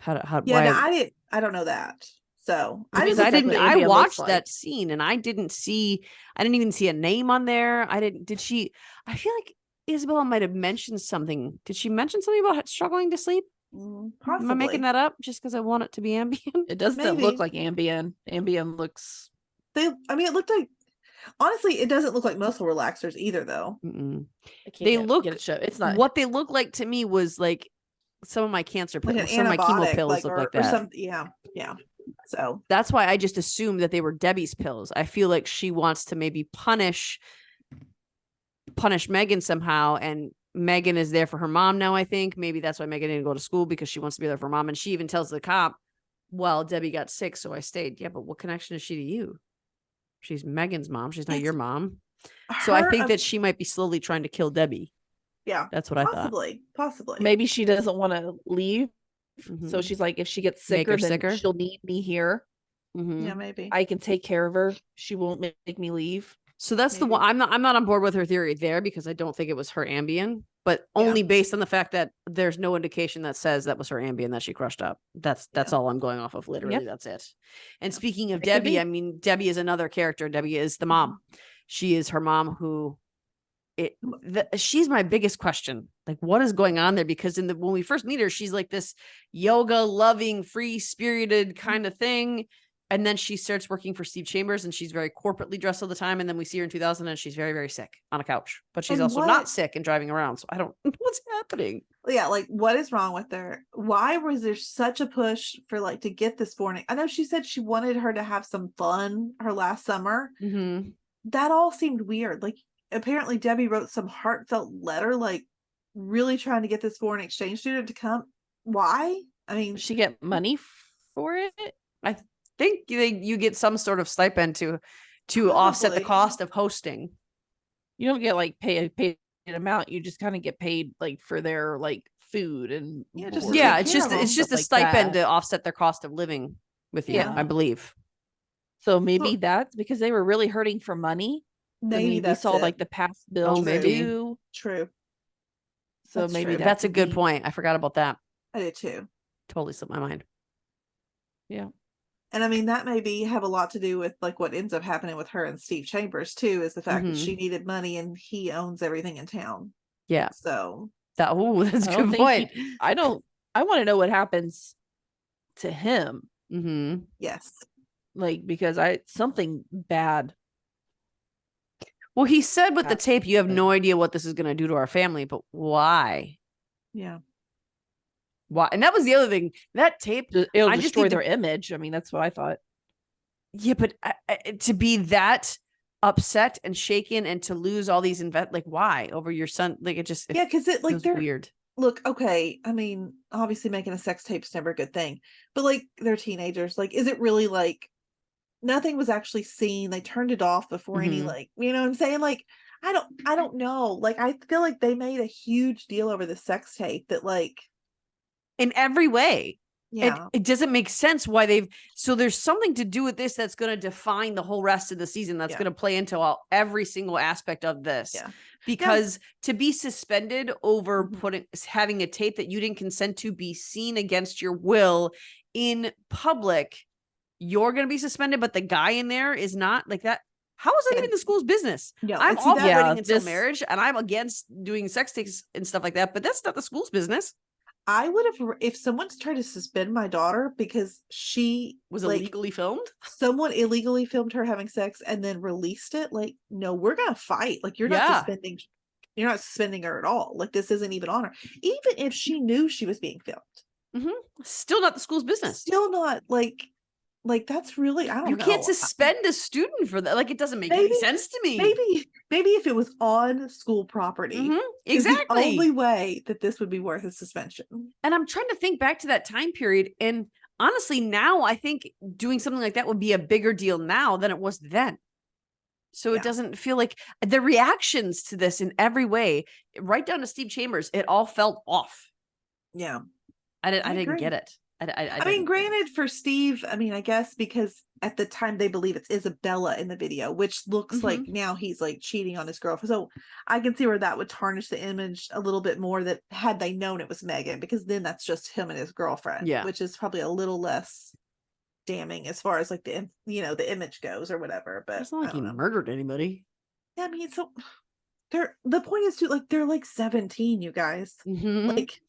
Yeah, no, why? I don't know that. So Because I exactly didn't. what I Ambien looks watched that like. scene and I didn't even see a name on there. Did she? I feel like Isabella might have mentioned something. Did she mention something about struggling to sleep? possibly. Am I making that up just because I want it to be Ambien? It doesn't Maybe. look like Ambien. Ambien looks. It looked like, honestly, it doesn't look like muscle relaxers either, though. I can't They look. get it show. It's not What they look like to me was like some of my cancer Like pills, an some of my chemo antibiotic, pills like, look or, like or that. something. Yeah. So That's why I just assumed that they were Debbie's pills. I feel like she wants to maybe punish Megan somehow, and Megan is there for her mom now. I think maybe that's why Megan didn't go to school, because she wants to be there for mom. And she even tells the cop, well, Debbie got sick, so I stayed. Yeah, but what connection is she to you? She's Megan's mom. She's not your mom. So I think that she might be slowly trying to kill Debbie. Yeah, that's what I thought. Possibly. Maybe she doesn't want to leave. Mhm. So she's like, if she gets Make her sicker, then sicker? she'll need me here. Mhm. Yeah, maybe. I can take care of her. She won't make me leave. So that's the one. I'm not on board with her theory there, because I don't think it was her Ambien, but only based on the fact that there's no indication that says that was her Ambien that she crushed up. That's all I'm going off of. Literally, that's it. And speaking of It could Debbie, be. I mean, Debbie is another character. Debbie is the mom. She is her mom who she's my biggest question. Like, what is going on there? Because when we first meet her, she's like this yoga loving, free spirited kind of thing. And then she starts working for Steve Chambers, and she's very corporately dressed all the time. And then we see her in 2000 and she's very, very sick on a couch, but she's also not sick and driving around. So I don't know what's happening. Yeah. Like, what is wrong with her? Why was there such a push for like to get this morning? I know she said she wanted her to have some fun her last summer. Mm-hmm. That all seemed weird. Like, apparently Debbie wrote some heartfelt letter, like really trying to get this foreign exchange student to come. Why? I mean, Does she get money for it? I think you get some sort of stipend to offset the cost of hosting. You don't get like paid an amount. You just kind of get paid like for their like food and it's just a stipend to offset their cost of living with you, I believe. So maybe that's because they were really hurting for money. Maybe we saw like the past bills maybe. True. So that's maybe that's a good point. I forgot about that. I did too. Totally slipped my mind. Yeah. And I mean, that maybe have a lot to do with like what ends up happening with her and Steve Chambers too, is the fact that she needed money and he owns everything in town. Yeah. So that's a good point. I want to know what happens to him. Mm-hmm. Yes. Like, because something bad. Well, he said with the tape, you have no idea what this is going to do to our family, but why? Yeah. Why? And that was the other thing. That tape, it'll destroy their image. I mean, that's what I thought. Yeah, but to be that upset and shaken and to lose all these like, why over your son? Like, it just because it like they're weird. Look, okay. I mean, obviously making a sex tape is never a good thing, but like they're teenagers. Like, is it really like nothing was actually seen? They turned it off before any like, you know what I'm saying? Like, I don't know. Like, I feel like they made a huge deal over the sex tape that like in every way. Yeah. It doesn't make sense why so there's something to do with this that's going to define the whole rest of the season. That's going to play into every single aspect of this. Yeah. Because to be suspended over having a tape that you didn't consent to be seen against your will in public, you're going to be suspended, but the guy in there is not. Like that. How is that even the school's business? Yeah, I'm all for waiting until marriage, and I'm against doing sex tapes and stuff like that, but that's not the school's business. I would have, if someone's tried to suspend my daughter because she was illegally filmed, someone illegally filmed her having sex and then released it. Like, no, we're going to fight. Like, you're not suspending her at all. Like, this isn't even on her. Even if she knew she was being filmed. Still not the school's business. Still not like that's really, I don't know. You can't suspend a student for that. Like, it doesn't make any sense to me. Maybe if it was on school property, exactly, the only way that this would be worth a suspension. And I'm trying to think back to that time period, and honestly, now I think doing something like that would be a bigger deal now than it was then. So it doesn't feel like the reactions to this in every way, right down to Steve Chambers, it all felt off. Yeah, I didn't get it. I mean, granted, for Steve, I mean, I guess because at the time they believe it's Isabella in the video, which looks like now he's like cheating on his girlfriend. So I can see where that would tarnish the image a little bit more, that had they known it was Megan, because then that's just him and his girlfriend, which is probably a little less damning as far as like the image goes or whatever. But it's not like he murdered anybody. Yeah, I mean, so the point is to, like, they're like 17, you guys. Like,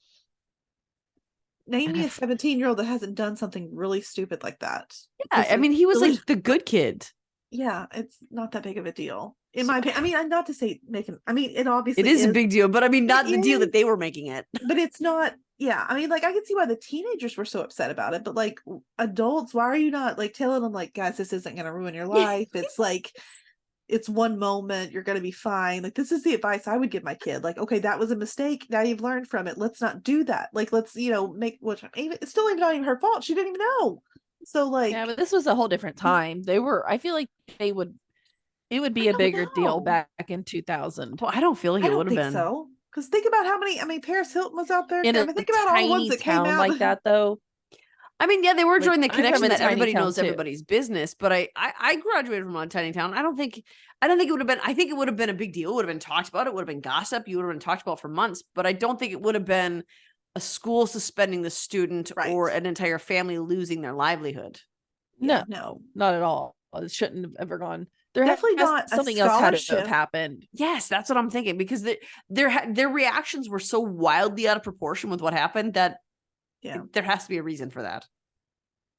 name me a 17-year-old that hasn't done something really stupid like that. Yeah, I mean, he was like the good kid. Yeah, it's not that big of a deal, in my opinion. I mean, not to say I mean, it obviously it is a big deal, but I mean, not the deal that they were making it. But it's not. Yeah, I mean, like, I can see why the teenagers were so upset about it, but like adults, why are you not like telling them, like, guys, this isn't going to ruin your life? It's like, it's one moment, you're going to be fine. Like, this is the advice I would give my kid. Like, okay, that was a mistake. Now you've learned from it. Let's not do that. Like, let's, make, which it's still even not even her fault. She didn't even know. So like, yeah, but this was a whole different time. I feel like it would be a bigger deal back in 2000. Well, I don't feel like it would have been. So. Because think about how many, I mean, Paris Hilton was out there. In I mean, think about all the ones that came out like that, though. I mean, yeah, they were drawing the I'm from connection a that tiny everybody town, knows too. everybody's business. But I graduated from a tiny town. I don't think it would have been. I think it would have been a big deal. It would have been talked about. It would have been gossip. You would have been talked about for months. But I don't think it would have been a school suspending the student or an entire family losing their livelihood. No, not at all. It shouldn't have ever gone. There definitely not something else had to have happened. Yes, that's what I'm thinking, because their reactions were so wildly out of proportion with what happened that there has to be a reason for that.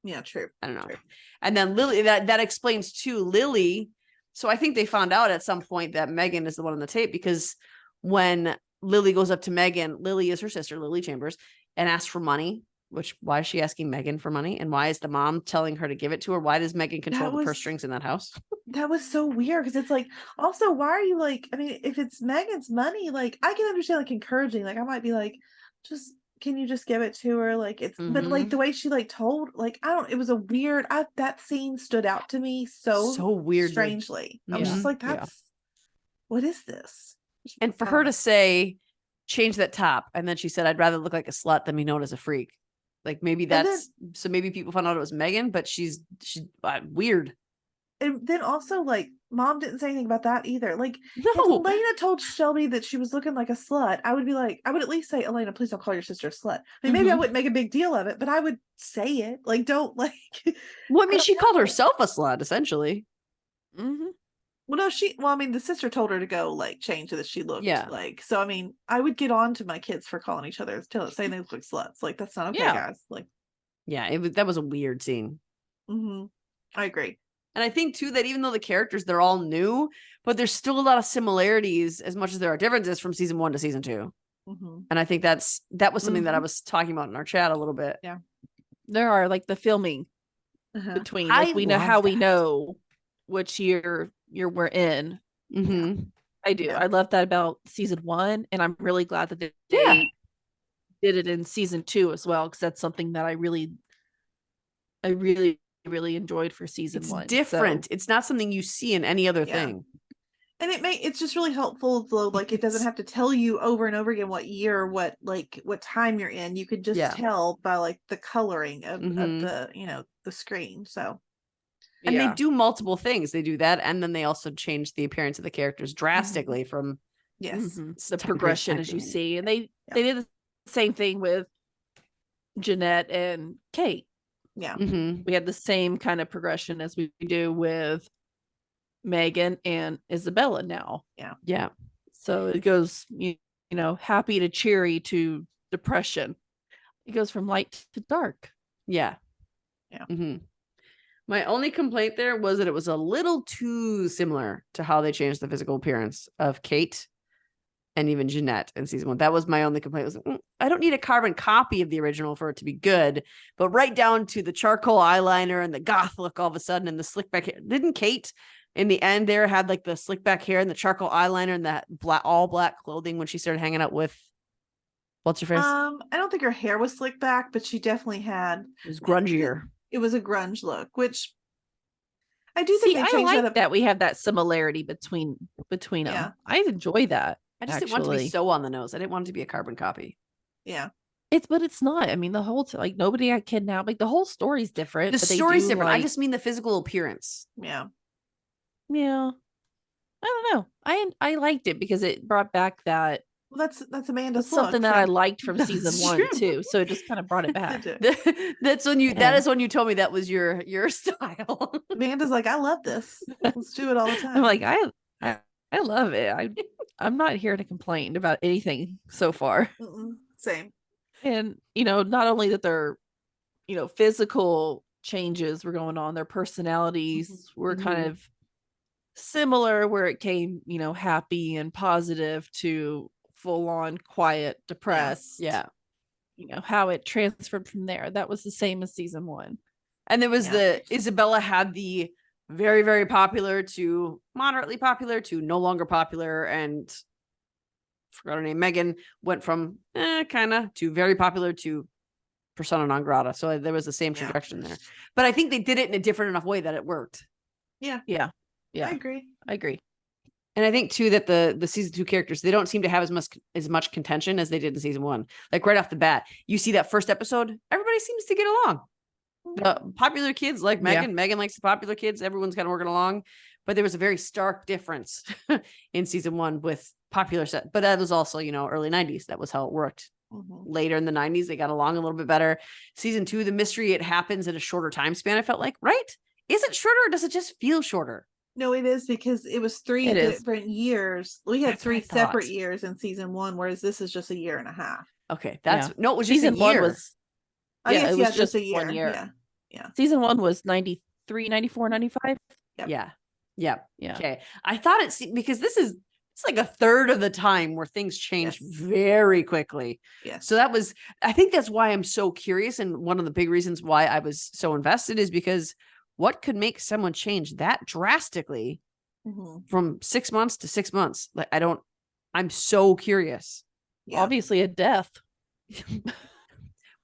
Yeah, true. I don't know. True. And then Lily, that explains too, Lily. So I think they found out at some point that Megan is the one on the tape, because when Lily goes up to Megan, Lily is her sister, Lily Chambers, and asks for money. Which, why is she asking Megan for money? And why is the mom telling her to give it to her? Why does Megan control the purse strings in that house? That was so weird, because it's like, also, why are you like, I mean, if it's Megan's money, like, I can understand like encouraging, like, I might be like, can you just give it to her? Like, it's, but like the way she like told, like, it was a weird, that scene stood out to me so weird, strangely. I was just like, what is this? And for her to say, change that top, and then she said, I'd rather look like a slut than be known as a freak. Like, maybe so maybe people found out it was Megan, but she's weird. And then also, like, mom didn't say anything about that either. Like, no. If Elena told Shelby that she was looking like a slut, I would be like, I would at least say, Elena, please don't call your sister a slut. I mean, maybe I wouldn't make a big deal of it, but I would say it. Like, don't, like. Well, I mean, she called herself a slut, essentially. Well, no, I mean, the sister told her to go, like, change that she looked like. So, I mean, I would get on to my kids for calling each other, saying they look like sluts. Like, that's not okay, guys. Like, yeah, that was a weird scene. I agree. And I think too that even though the characters, they're all new, but there's still a lot of similarities as much as there are differences from season 1 to season 2. And I think that was something that I was talking about in our chat a little bit. Yeah, there are like the filming between, like, we know how we know which year we're in. I do. I love that about season 1, and I'm really glad that they did it in season 2 as well, because that's something that I really enjoyed for season 1. Different. So. It's not something you see in any other thing. And it's just really helpful, though. Like, it doesn't have to tell you over and over again what year, what time you're in. You could just tell by like the coloring of the the screen. So. And they do multiple things. They do that, and then they also change the appearance of the characters drastically from the progression, as you see. And they did the same thing with Jeanette and Kate. Yeah. We had the same kind of progression as we do with Megan and Isabella now. Yeah. So it goes, happy to cheery to depression. It goes from light to dark. Yeah. My only complaint there was that it was a little too similar to how they changed the physical appearance of Kate and even Jeanette in season 1. That was my only complaint. Was I don't need a carbon copy of the original for it to be good, but right down to the charcoal eyeliner and the goth look all of a sudden, and the slick back hair. Didn't Kate in the end there had like the slick back hair and the charcoal eyeliner and that all black clothing when she started hanging out with what's her face? I don't think her hair was slicked back, but she definitely had. It was grungier. It was a grunge look, which I do think they changed like that up. That we have that similarity between them. I enjoy that. I just didn't want it to be so on the nose. I didn't want it to be a carbon copy. Yeah. But it's not. I mean, the whole like nobody got kidnapped. Like the whole story's different. The but they story's do, different. I like, just mean the physical appearance. Yeah. yeah. I don't know. I liked it because it brought back that Well, that's Amanda's something look, that I so- liked from That's season true. 1 too. So it just kind of brought it back. That's when you. That And- is when you told me that was your style. Amanda's like, I love this. Let's do it all the time. I'm like, I love it. I'm not here to complain about anything so far. Same. And not only that their physical changes were going on, their personalities were kind of similar, where it came happy and positive to full on quiet, depressed. Yeah. How it transferred from there. That was the same as season 1. And there was Yeah. Isabella had the very, very popular to moderately popular to no longer popular, and forgot her name. Megan went from kind of to very popular to persona non grata. So there was the same Yeah. trajectory there. But I think they did it in a different enough way that it worked. Yeah. I agree. And I think too that the season 2 characters, they don't seem to have as much contention as they did in season 1. Like right off the bat, you see that first episode, everybody seems to get along. The popular kids like Megan. Megan likes the popular kids. Everyone's kind of working along. But there was a very stark difference in season 1 with popular set. But that was also, early 90s. That was how it worked. Later in the 90s, they got along a little bit better. Season 2, the mystery, it happens in a shorter time span, I felt like, right? Is it shorter or does it just feel shorter? No, it is, because it was 3 It is. different years. We had That's what I 3 separate thought. years in season 1, whereas this is just a year and a half. Okay, that's Yeah. no, it was just Season a 1 year. was I guess, it yeah, was just a just year. 1 year. Yeah. Season 1 was 93, 94, 95. Yep. Yeah. Yeah. Okay. I thought it's because it's like a third of the time where things change Yes. very quickly. Yes. So I think that's why I'm so curious. And one of the big reasons why I was so invested is because what could make someone change that drastically from 6 months to 6 months? Like, I'm so curious. Yeah. Obviously a death.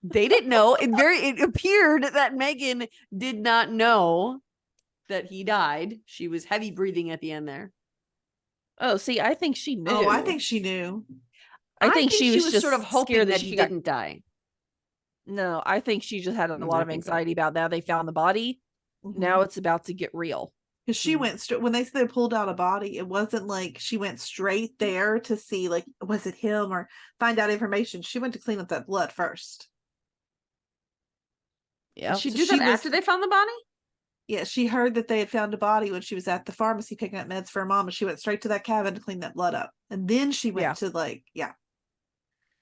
They didn't know. It appeared that Megan did not know that he died. She was heavy breathing at the end there. Oh, see, I think she knew. Oh, I think she knew. I think she was just sort of hoping scared that she he got- didn't die. No, I think she just had a I lot of think so. anxiety about now they found the body. Now it's about to get real. Because she Mhm. went straight when they said they pulled out a body, it wasn't like she went straight there to see, like, was it him, or find out information. She went to clean up that blood first. Yeah. Did she So do she that was- after they found the body? Yeah, she heard that they had found a body when she was at the pharmacy picking up meds for her mom, and she went straight to that cabin to clean that blood up. And then she went Yeah. to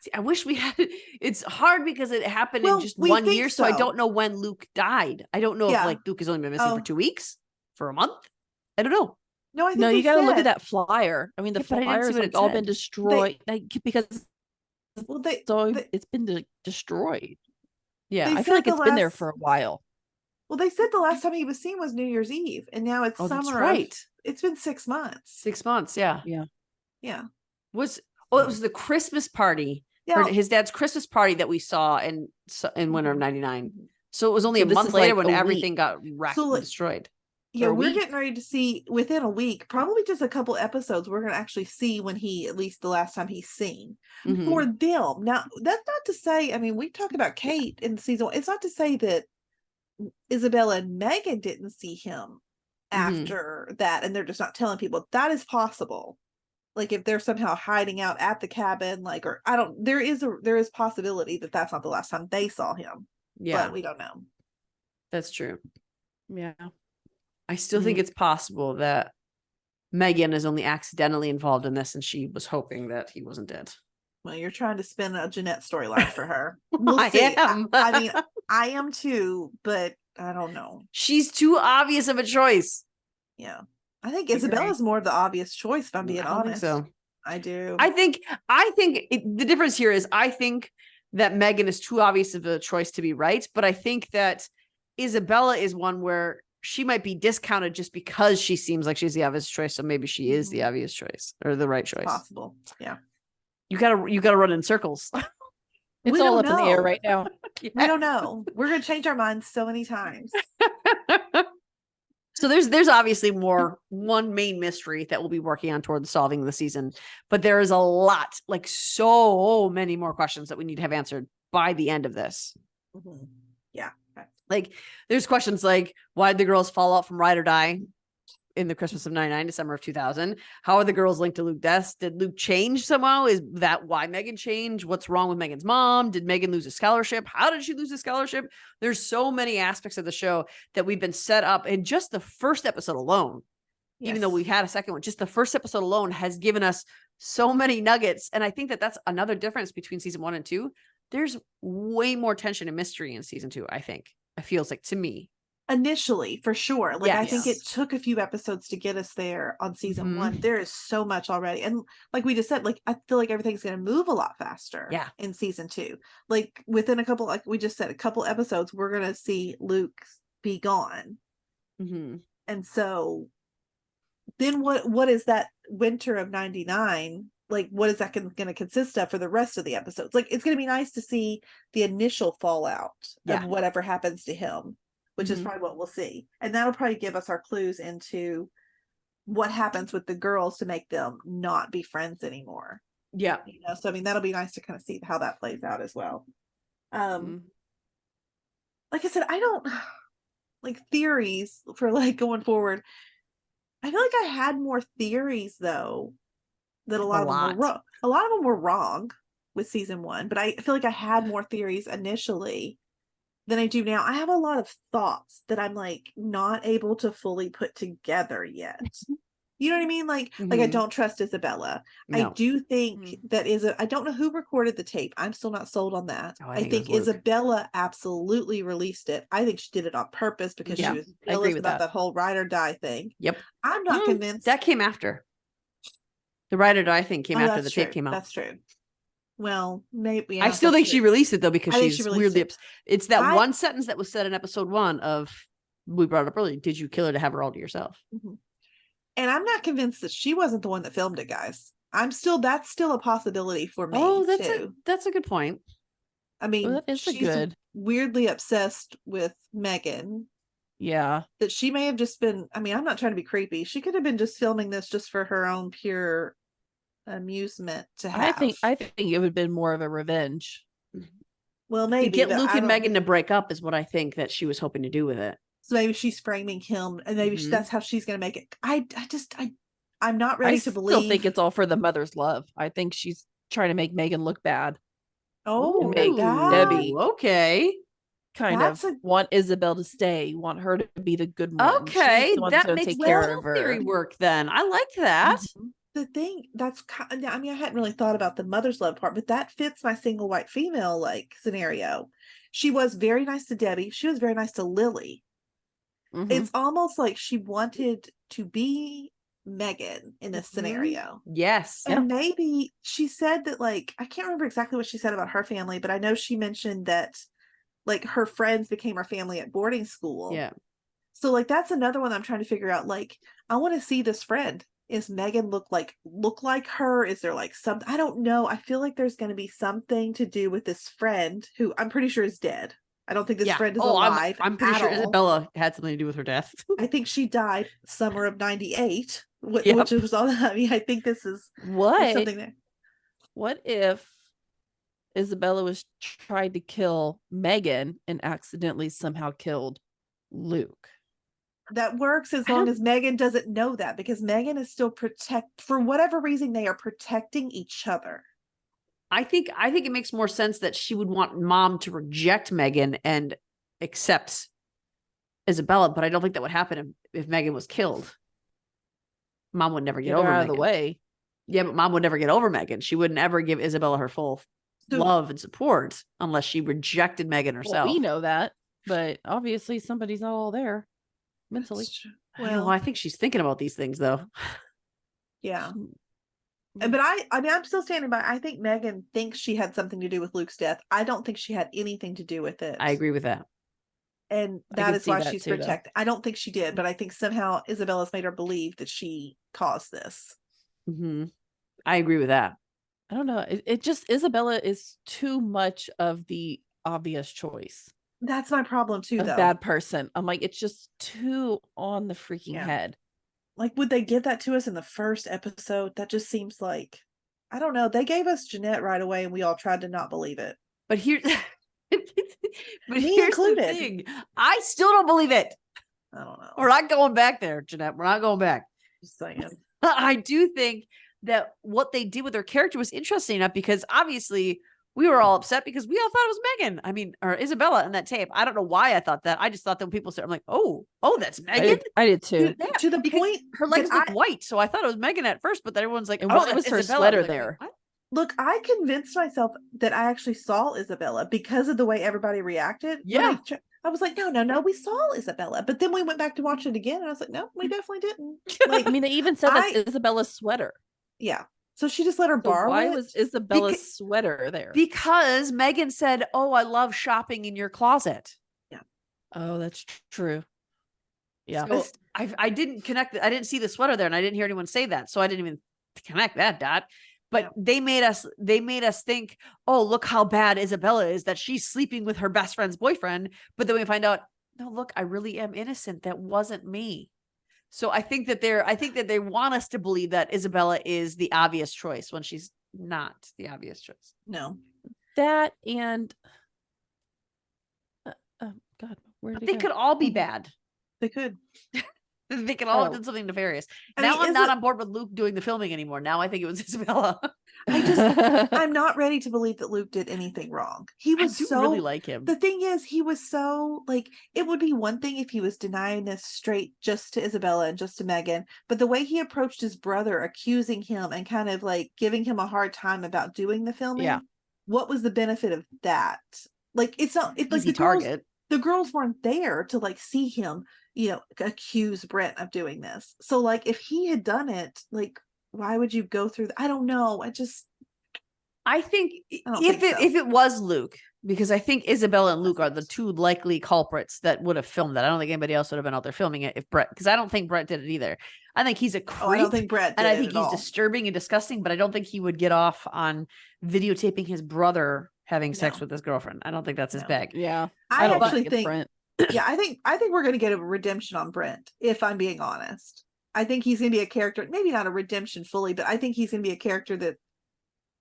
See, I wish we had. It's hard because it happened Well, in just we 1 think year, so I so. don't know when Luke died. I don't know Yeah. if like Luke has only been missing Oh. for 2 weeks, for a month. I don't know. No, I think No, they you got to look at said- that flyer. I mean, the Yeah, but I didn't see flyer's what like it all said. been destroyed because Well, they it's been destroyed. Yeah, They I feel said like the it's been there last- for a while. well, they said the last time he was seen was New Year's Eve, and now it's oh, summer. that's right. It's been 6 months. 6 months. Yeah, Yeah. Yeah. it was the Christmas party, Yeah. or his dad's Christmas party that we saw in winter of Mhm. '99. So it was only So a this month is later like when a everything week. got wrecked So, and like, destroyed. Yeah, For a we're week. getting ready to see within a week, probably just a couple episodes. We're going to actually see when at least the last time he's seen Mhm. for them. Now, that's not to say, I mean, we talked about Kate in season 1. It's not to say that Isabella and Megan didn't see him after that, and they're just not telling people. That is possible. Like, if they're somehow hiding out at the cabin, like, or I don't, there is possibility that that's not the last time they saw him, Yeah, but we don't know. that's true. Yeah. I still think it's possible that Megan is only accidentally involved in this, and she was hoping that he wasn't dead. Well, you're trying to spin a Jeanette storyline for her. We'll I see. am. I mean, I am too, but I don't know. She's too obvious of a choice. Yeah. I think Agree. Isabella's more of the obvious choice, if I'm being I don't think honest. so. I do. I think the difference here is I think that Megan is too obvious of a choice to be right, but I think that Isabella is one where she might be discounted just because she seems like she's the obvious choice. So maybe she is the Mhm. obvious choice or the right It's choice. possible. Yeah. You gotta run in circles. It's We all don't up in the air know. right now. We don't know. We're going to change our minds so many times. So there's obviously one main mystery that we'll be working on toward solving the season, but there is a lot, like so many more questions that we need to have answered by the end of this. Mhm. Yeah. Like there's questions like, why'd the girls fall out from Ride or Die in the Christmas of 99, December of 2000? How are the girls linked to Luke deaths? Did Luke change somehow? Is that why Megan changed? What's wrong with Megan's mom? Did Megan lose a scholarship? How did she lose a scholarship? There's so many aspects of the show that we've been set up in just the first episode alone. Even though Yes. we had a second one, just the first episode alone has given us so many nuggets. And I think that that's another difference between season 1 and 2. There's way more tension and mystery in season 2, I think. It feels like to me. Initially, for sure. Like I think it Yes. took a few episodes to get us there on season Mhm. 1. There is so much already. And like we just said, like I feel like everything's gonna move a lot faster Yeah. in season 2. Like within a couple, like we just said, a couple episodes, we're gonna see Luke be gone. Mm-hmm. And so then what is that winter of 99? Like what is that going to consist of for the rest of the episodes? Like it's going to be nice to see the initial fallout Yeah. of whatever happens to him, which is Mhm. probably what we'll see. And that'll probably give us our clues into what happens with the girls to make them not be friends anymore. Yeah. You know, so I mean that'll be nice to kind of see how that plays out as well. Mhm. Like I said, I don't like theories for like going forward. I feel like I had more theories though, that a lot of them were wrong. A lot of them were wrong with season 1, but I feel like I had more theories initially than I do now. I have a lot of thoughts that I'm like not able to fully put together yet. You know what I mean? Like I Mhm. don't trust Isabella. I No. do think that I don't know who recorded the tape. I'm still not sold on that. Oh, I I think it think was Luke. Isabella absolutely released it. I think she did it on purpose because Yeah, she was I agree jealous with about that. that whole ride or die thing. Yep. I'm not convinced. That came after. The Ride or Die thing came after the tape came out. That's true. Well, maybe I still think she released it though because I think she she's released weirdly it. it's that I- one sentence that was said in episode 1 of we brought it up earlier. Did you kill her to have her all to yourself? Mhm. And I'm not convinced that she wasn't the one that filmed it, guys. That's still a possibility for me too. That's a good point. I mean, that is a she's good- weirdly obsessed with Megan. Yeah. That she may have just been, I mean, I'm not trying to be creepy. She could have been just filming this just for her own pure amusement to have. I think it would have been more of a revenge. Well, To maybe get but Luke I and don't- Megan to break up is what I think that she was hoping to do with it. So maybe she's framing him, and maybe Mhm. that's how she's going to make it. I'm not ready I to still believe. think it's all for the mother's love. I think she's trying to make Megan look bad. Oh, make Debbie Okay. Kind That's of want Isabel to stay, want her to be the good one. Okay. She's the one That gonna makes take care well of her. theory work then. I like that. Mhm. The thing that's kind I mean, I hadn't really thought about the mother's love part, but that fits my single white female like scenario. She was very nice to Debbie. She was very nice to Lily. Mhm. It's almost like she wanted to be Megan in this Mhm. scenario. Yes. And maybe she said that, like, I can't remember exactly what she said about her family, but I know she mentioned that, like, her friends became her family at boarding school. Yeah. So, like, that's another one I'm trying to figure out. Like, I want to see this friend. Is Megan look like her? Is there like some? I don't know. I feel like there's going to be something to do with this friend who I'm pretty sure is dead. I don't think this friend is alive. I'm pretty at sure all. Isabella had something to do with her death. I think she died summer of '98, which Yep. was all. I mean, I think this is there's What? something there. What if Isabella was tried to kill Megan and accidentally somehow killed Luke? That works as I long don't- as Megan doesn't know that, because Megan is still for whatever reason they are protecting each other. I think it makes more sense that she would want mom to reject Megan and accept Isabella, but I don't think that would happen if Megan was killed. Mom would never get Get over her out Megan. of the way. Yeah, but mom would never get over Megan. She would never give Isabella her full So- love and support unless she rejected Megan herself. Well, we know that, but obviously somebody's not all there mentally. That's true. I don't know, I think she's thinking about these things though. Yeah. Mm. But I mean, I'm still standing by. I think Megan thinks she had something to do with Luke's death. I don't think she had anything to do with it. I agree with that. And I that could is see why that she's too, though. protected. I don't think she did, but I think somehow Isabella's made her believe that she caused this. Hmm. I agree with that. I don't know. It just Isabella is too much of the obvious choice. That's my problem too, A though. bad person. I'm like, it's just too on the freaking Yeah. head. Like, would they give that to us in the first episode? That just seems like, I don't know. They gave us Jeanette right away and we all tried to not believe it. But here, but Me here's included. the thing. I still don't believe it. I don't know. We're not going back there, Jeanette. We're not going back. Just saying. I do think that what they did with her character was interesting enough because obviously we were all upset because we all thought it was Megan. I mean, or Isabella in that tape. I don't know why I thought that. I just thought that when people said, I'm like, oh, that's Megan. I did too. Yeah, To the because point her legs that look white, so I thought it was Megan at first, but then everyone's like, And oh, why that's was her Isabella. sweater I was like, there? "Wait, what?" Look, I convinced myself that I actually saw Isabella because of the way everybody reacted. When Yeah. I was like, no, we saw Isabella. But then we went back to watch it again, and I was like, no, we definitely didn't. Like, I mean, they even said that's Isabella's sweater. yeah. So she just let her So borrow why it. was Isabella's sweater there? Because Megan said, oh, I love shopping in your closet. Oh, that's true. Yeah. So I didn't connect. I didn't see the sweater there, and I didn't hear anyone say that, so I didn't even connect that dot. But they made us think, oh, look how bad Isabella is that she's sleeping with her best friend's boyfriend. But then we find out, no, look, I really am innocent. That wasn't me. So I think that they want us to believe that Isabella is the obvious choice when she's not the obvious choice. No. That and God, where did They could all be bad. They could. They could all have done something nefarious. Now I'm not on board with Luke doing the filming anymore. Now I think it was Isabella. I'm not ready to believe that Luke did anything wrong. He was so really like him. The thing is, he was so like, it would be one thing if he was denying this straight just to Isabella and just to Megan, but the way he approached his brother, accusing him and kind of like giving him a hard time about doing the filming. Yeah. What was the benefit of that? Like, it's not, it's like Easy target. The girls weren't there to like see him, accuse Brent of doing this. So like, if he had done it, like, why would you go through I don't know. I think if it was Luke, because I think Isabella and Luke are the two likely culprits that would have filmed that. I don't think anybody else would have been out there filming it if Brett, because I don't think Brett did it either. I think he's a creep. I don't think Brett did and I it think at he's all. disturbing and disgusting, but I don't think he would get off on videotaping his brother having sex with his girlfriend. I don't think that's his bag. Yeah. I don't actually it's think Brent. yeah, I think we're going to get a redemption on Brent, if I'm being honest. I think he's going to be a character, maybe not a redemption fully, but I think he's going to be a character that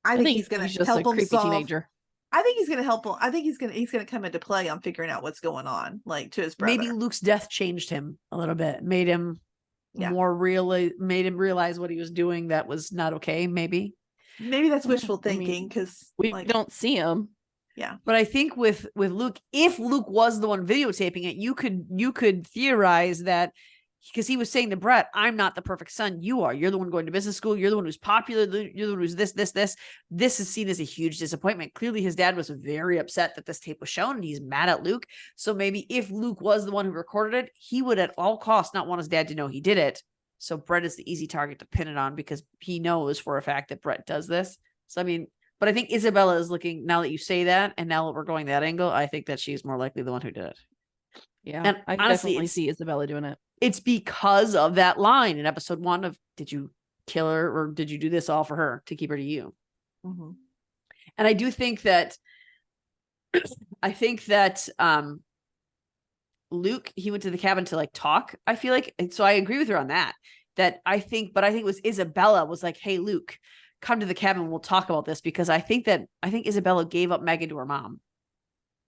I think he's going to help him solve. Teenager. I think he's going to help him. I think he's going to come into play on figuring out what's going on, like to his brother. Maybe Luke's death changed him a little bit, made him made him realize what he was doing that was not okay. Maybe that's wishful thinking because we don't see him. Yeah. But I think with Luke, if Luke was the one videotaping it, you could theorize that because he was saying to Brett, I'm not the perfect son. You are. You're the one going to business school. You're the one who's popular. You're the one who's this. This is seen as a huge disappointment. Clearly, his dad was very upset that this tape was shown and he's mad at Luke. So maybe if Luke was the one who recorded it, he would at all costs not want his dad to know he did it. So Brett is the easy target to pin it on because he knows for a fact that Brett does this. So, I mean, but I think Isabella is looking, now that you say that, and now that we're going that angle, I think that she's more likely the one who did it. Yeah. And I honestly, definitely see Isabella doing it. It's because of that line in episode 1 of, did you kill her or did you do this all for her to keep her to you? Mm-hmm. And I do think that, Luke, he went to the cabin to like talk, I feel like. And so I agree with her on that, but I think it was Isabella was like, hey, Luke, come to the cabin. We'll talk about this because I think Isabella gave up Megan to her mom,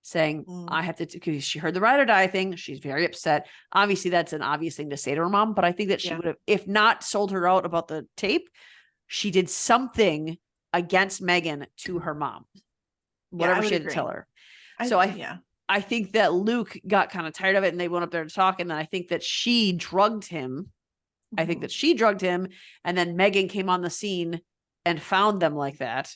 saying, I have to, because she heard the ride or die thing. She's very upset. Obviously, that's an obvious thing to say to her mom, but I think that she would have, if not sold her out about the tape, she did something against Megan to her mom, whatever she had to tell her. I think that Luke got kind of tired of it and they went up there to talk. And then I think that she drugged him. I think that she drugged him. And then Megan came on the scene and found them like that.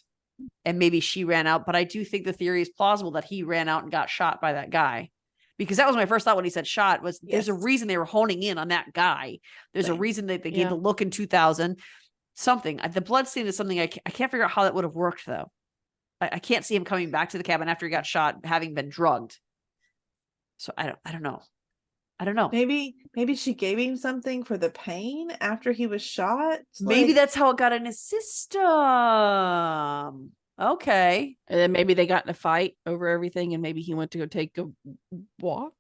And maybe she ran out. But I do think the theory is plausible that he ran out and got shot by that guy. Because that was my first thought when he said shot was there's a reason they were honing in on that guy. There's a reason that they gave the look in 2000. Something. The blood scene is something I can't figure out how that would have worked though. I can't see him coming back to the cabin after he got shot, having been drugged. So I don't know. I don't know. Maybe she gave him something for the pain after he was shot. Maybe that's how it got in his system. Okay. And then maybe they got in a fight over everything and maybe he went to go take a walk.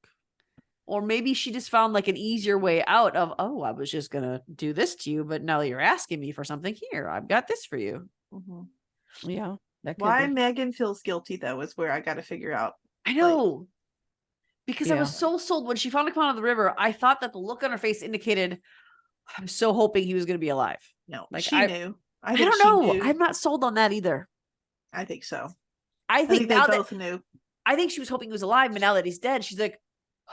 Or maybe she just found like an easier way out of, oh, I was just going to do this to you. But now that you're asking me for something here, I've got this for you. Mm-hmm. Yeah. That could Why be. Megan feels guilty though is where I got to figure out. I know. Because I was Yeah. so sold when she found him out of the river. I thought that the look on her face indicated, I'm so hoping he was going to be alive. No, Like, she knew. I think don't she know. knew. I'm not sold on that either. I think so. I I think think they now that both knew. I think she was hoping he was alive, but now that he's dead, she's like,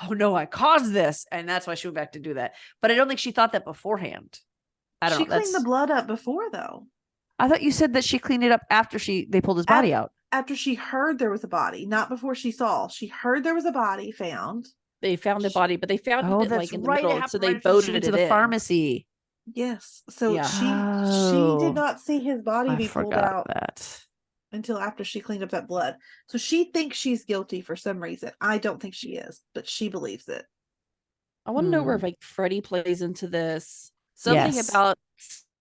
oh no, I caused this. And that's why she went back to do that. But I don't think she thought that beforehand. I don't She know. cleaned the blood up before though. I thought you said that she cleaned it up after they pulled his body out. After she heard there was a body, not before she saw. She heard there was a body found. They found the body, but they found Oh, it that's like in the right. It middle, happened so right they after she voted went it to the in. pharmacy. Yes. So Yeah. she did not see his body I be pulled forgot out that. until after she cleaned up that blood. So she thinks she's guilty for some reason. I don't think she is, but she believes it. I want to know where Hmm. like Freddie plays into this. Something Yes. about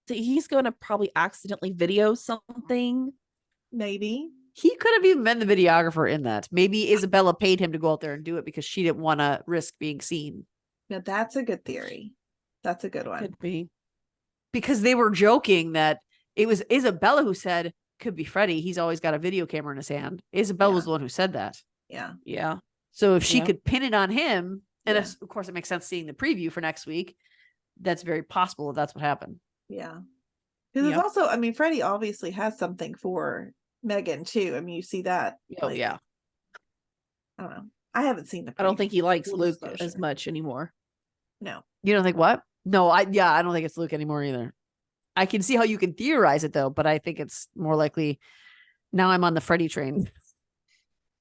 he's going to probably accidentally video something. Maybe. He could have even been the videographer in that. Maybe Isabella paid him to go out there and do it because she didn't want to risk being seen. Now that's a good theory. That's a good one. Could be. Because they were joking that it was Isabella who said, could be Freddie. He's always got a video camera in his hand. Isabella Yeah. was the one who said that. Yeah. Yeah. So if she Yeah. could pin it on him, and Yeah. of course it makes sense seeing the preview for next week, that's very possible if that's what happened. Yeah. Because Yep. it's also, I mean, Freddie obviously has something for Megan too. I mean, you see that. Oh like, yeah. I don't know. I haven't seen the I don't preview. think he likes Full Luke disclosure. as much anymore. No. You don't think what? No, I don't think it's Luke anymore either. I can see how you can theorize it though, but I think it's more likely now I'm on the Freddie train.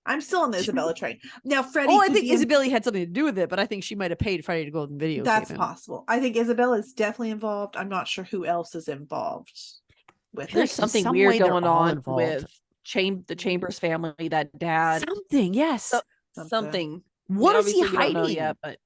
I'm still on the Isabella train. Now, Freddie. Oh, I could think be in- Isabella had something to do with it, but I think she might have paid Freddie to go and videotape That's him. possible. I think Isabella is definitely involved. I'm not sure who else is involved with feel it. like There's something some weird way they're going all on involved. with the Chambers family, that dad. Something, yes. So- Something. something. What is he Obviously, we don't know hiding? yet, but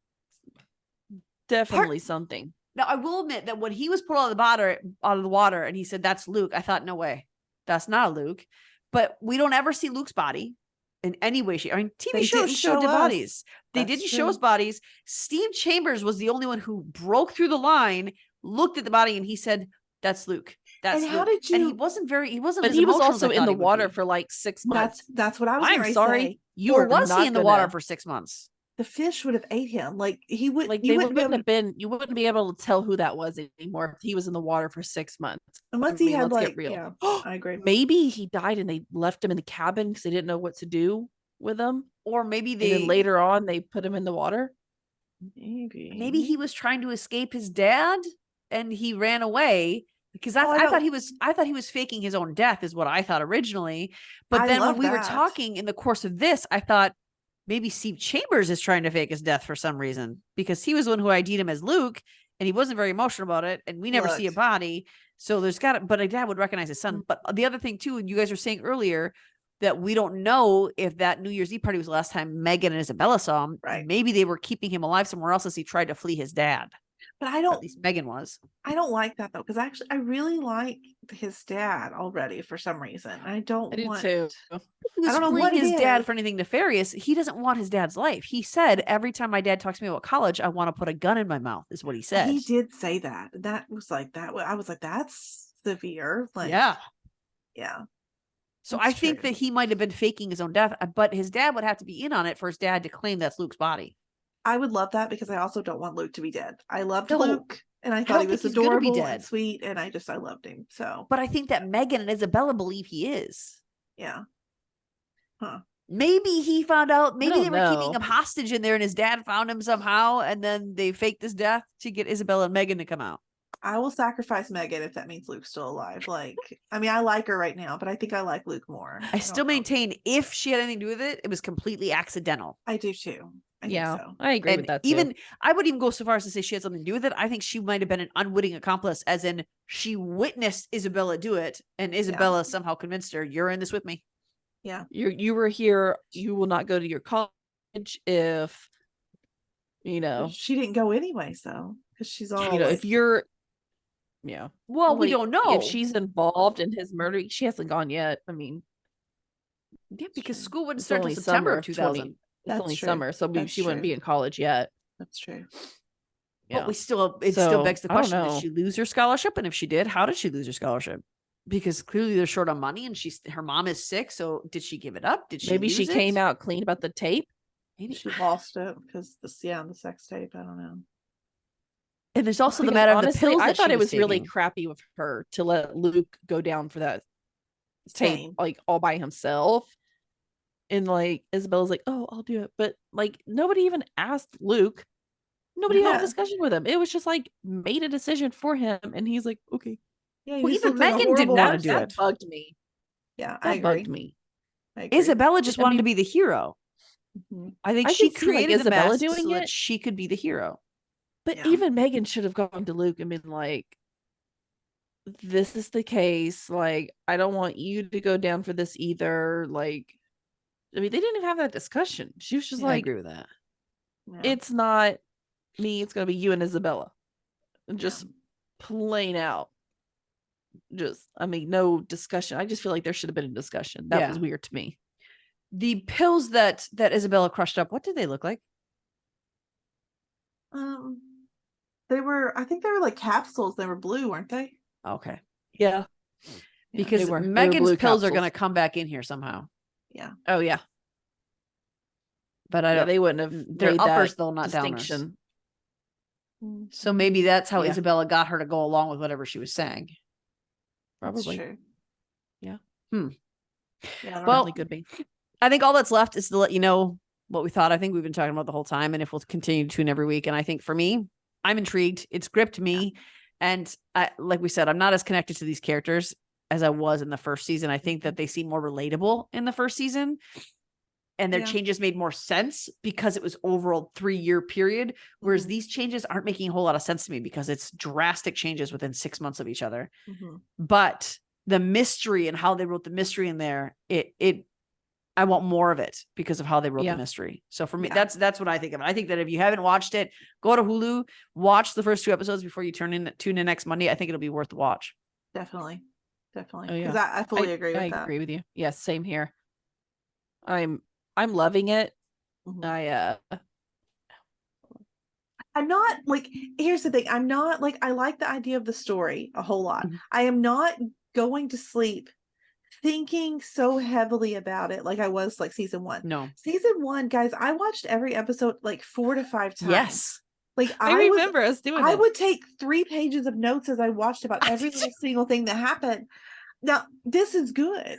definitely something. Now, I will admit that when he was pulled out of the water, and he said, "That's Luke," I thought, "No way, that's not Luke." But we don't ever see Luke's body in any way. I mean, TV They shows didn't show show dead us. bodies. They That's didn't show true. us bodies. Steve Chambers was the only one who broke through the line, looked at the body, and he said, "That's Luke. That's And how Luke." did And he you- wasn't But as he was emotional as I also in thought the he would water be. for like 6 months. That's what I was I'm getting ready to sorry. say. You Or are was not he in the water gonna- for 6 months? The fish would have ate him. Like he would. like you they wouldn't be wouldn't able have been. You wouldn't be able to tell who that was anymore if he was in the water for 6 months. unless I he mean, had let's get like. real. Yeah, I agree. Maybe he died and they left him in the cabin because they didn't know what to do with him. Or maybe And then later on, they put him in the water. maybe he was trying to escape his dad and he ran away because Oh, I thought he was faking his own death is what I thought originally. But I then when love we were that. talking in the course of this, I thought maybe Steve Chambers is trying to fake his death for some reason because he was the one who ID'd him as Luke and he wasn't very emotional about it. And we never see a Look. body. So there's but a dad would recognize his Mm. son. But the other thing too, and you guys were saying earlier that we don't know if that New Year's Eve party was the last time Megan and Isabella saw him. Right. Maybe they were keeping him alive somewhere else as he tried to flee his dad. But I Or don't. at least Megan was. I don't like that though, because actually, I really like his dad already for some reason. I don't I do want. too. He was I don't know freeing what it his dad is. for anything nefarious. He doesn't want his dad's life. He said, every time my dad talks to me about college, I want to put a gun in my mouth, is what he said. He did say that. That was like that. I was like, that's severe. Like, Yeah. yeah. So That's I think true. that he might have been faking his own death, but his dad would have to be in on it for his dad to claim that's Luke's body. I would love that because I also don't want Luke to be dead. I loved No, Luke, and I don't thought he think was he's gonna be adorable dead. and sweet, and I loved him. So But I think that Megan and Isabella believe he is. yeah. Maybe he found out, maybe don't they were keeping know. him hostage in there and his dad found him somehow and then they faked his death to get Isabella and Megan to come out. I will sacrifice Megan if that means Luke's still alive. Like, I mean, I like her right now, but I think I like Luke more. I don't still know. maintain if she had anything to do with it, it was completely accidental. I do too. I Yeah, think so. I agree And with that too. even I would even go so far as to say she had something to do with it. I think she might have been an unwitting accomplice, as in she witnessed Isabella do it, and Isabella somehow convinced her, "You're in this with me." you were here. You will not go to your college if But she didn't go anyway, so because she's all you know like, if you're yeah. Well, we Like, don't know if she's involved in his murder. She hasn't gone yet. I mean, because true. school wouldn't it's start until only September summer of of 2000. It's That's only true. summer, so That's she wouldn't true. be in college yet. that's true. Yeah. But it still So, begs the I don't question: Did know. she lose her scholarship? And if she did, how did she lose her scholarship? because clearly they're short on money and her mom is sick. So did she give it up? Did she Maybe she lose came it? out clean about the tape. Maybe. She lost it because the sex tape. I don't know. And there's also the Because matter of the honestly, pills I that thought she it was really taking. crappy of her to let Luke go down for that tape, Same. like all by himself. And like Isabella's like, oh, I'll do it. But like nobody even asked Luke. Nobody had a Yeah. discussion with him. It was just like made a decision for him. And he's like, okay. Yeah, you Well, just even looked like a Megan didn't horrible wanna person. do That it. bugged me. Yeah, I That agree. bugged me. I agree. Isabella just I wanted mean- to be the hero. Mhm. I think I she could see, like, created the Isabella mask doing so that it. she could be the hero. But Yeah. even Megan should have gone to Luke and been like, this is the case. Like, I don't want you to go down for this either. Like, I mean, they didn't even have that discussion. She was just Yeah, I like, agree with that. Yeah. it's not me, it's gonna be you and Isabella. And Yeah. just plain out. Just, I mean, no discussion. I just feel like there should have been a discussion. That was Yeah. weird to me. The pills that Isabella crushed up, what did they look like? They were. I think they were like capsules. They were blue, weren't they? Okay. Yeah. Because They were Megan's blue pills are capsules. going to come back in here somehow. Yeah. Oh yeah. But I Yeah, don't, they wouldn't have they're made uppers that though, not downers. distinction. So maybe that's how Yeah. Isabella got her to go along with whatever she was saying. That's Probably. true. Yeah. Yeah. I don't Well, know. Probably could be. I think all that's left is to let you know what we thought. I think we've been talking about the whole time, and if we'll continue to tune every week. And I think for me, I'm intrigued. It's gripped me. And like we said, I'm not as connected to these characters as I was in the first season. I think that they seem more relatable in the first season. And their Yeah. changes made more sense because it was over a 3-year period. Whereas Mhm. these changes aren't making a whole lot of sense to me because it's drastic changes within 6 months of each other. Mhm. But the mystery and how they wrote the mystery in there, I want more of it because of how they wrote Yeah. the mystery. So for me, Yeah. that's what I think of it. I think that if you haven't watched it, go to Hulu, watch the first 2 episodes before you tune in next Monday. I think it'll be worth the watch. Definitely. Definitely. Oh, yeah. Because I fully agree with I that. agree with you. Yes, same here. I'm loving it. Mhm. I I'm not like, here's the thing. I'm not like, I like the idea of the story a whole lot. Mhm. I am not going to sleep thinking so heavily about it like I was like season 1. No. Season 1, guys, I watched every episode like 4 to 5 times. Yes. Like I remember us doing I it. would take 3 pages of notes as I watched about every little single thing that happened. Now, this is good,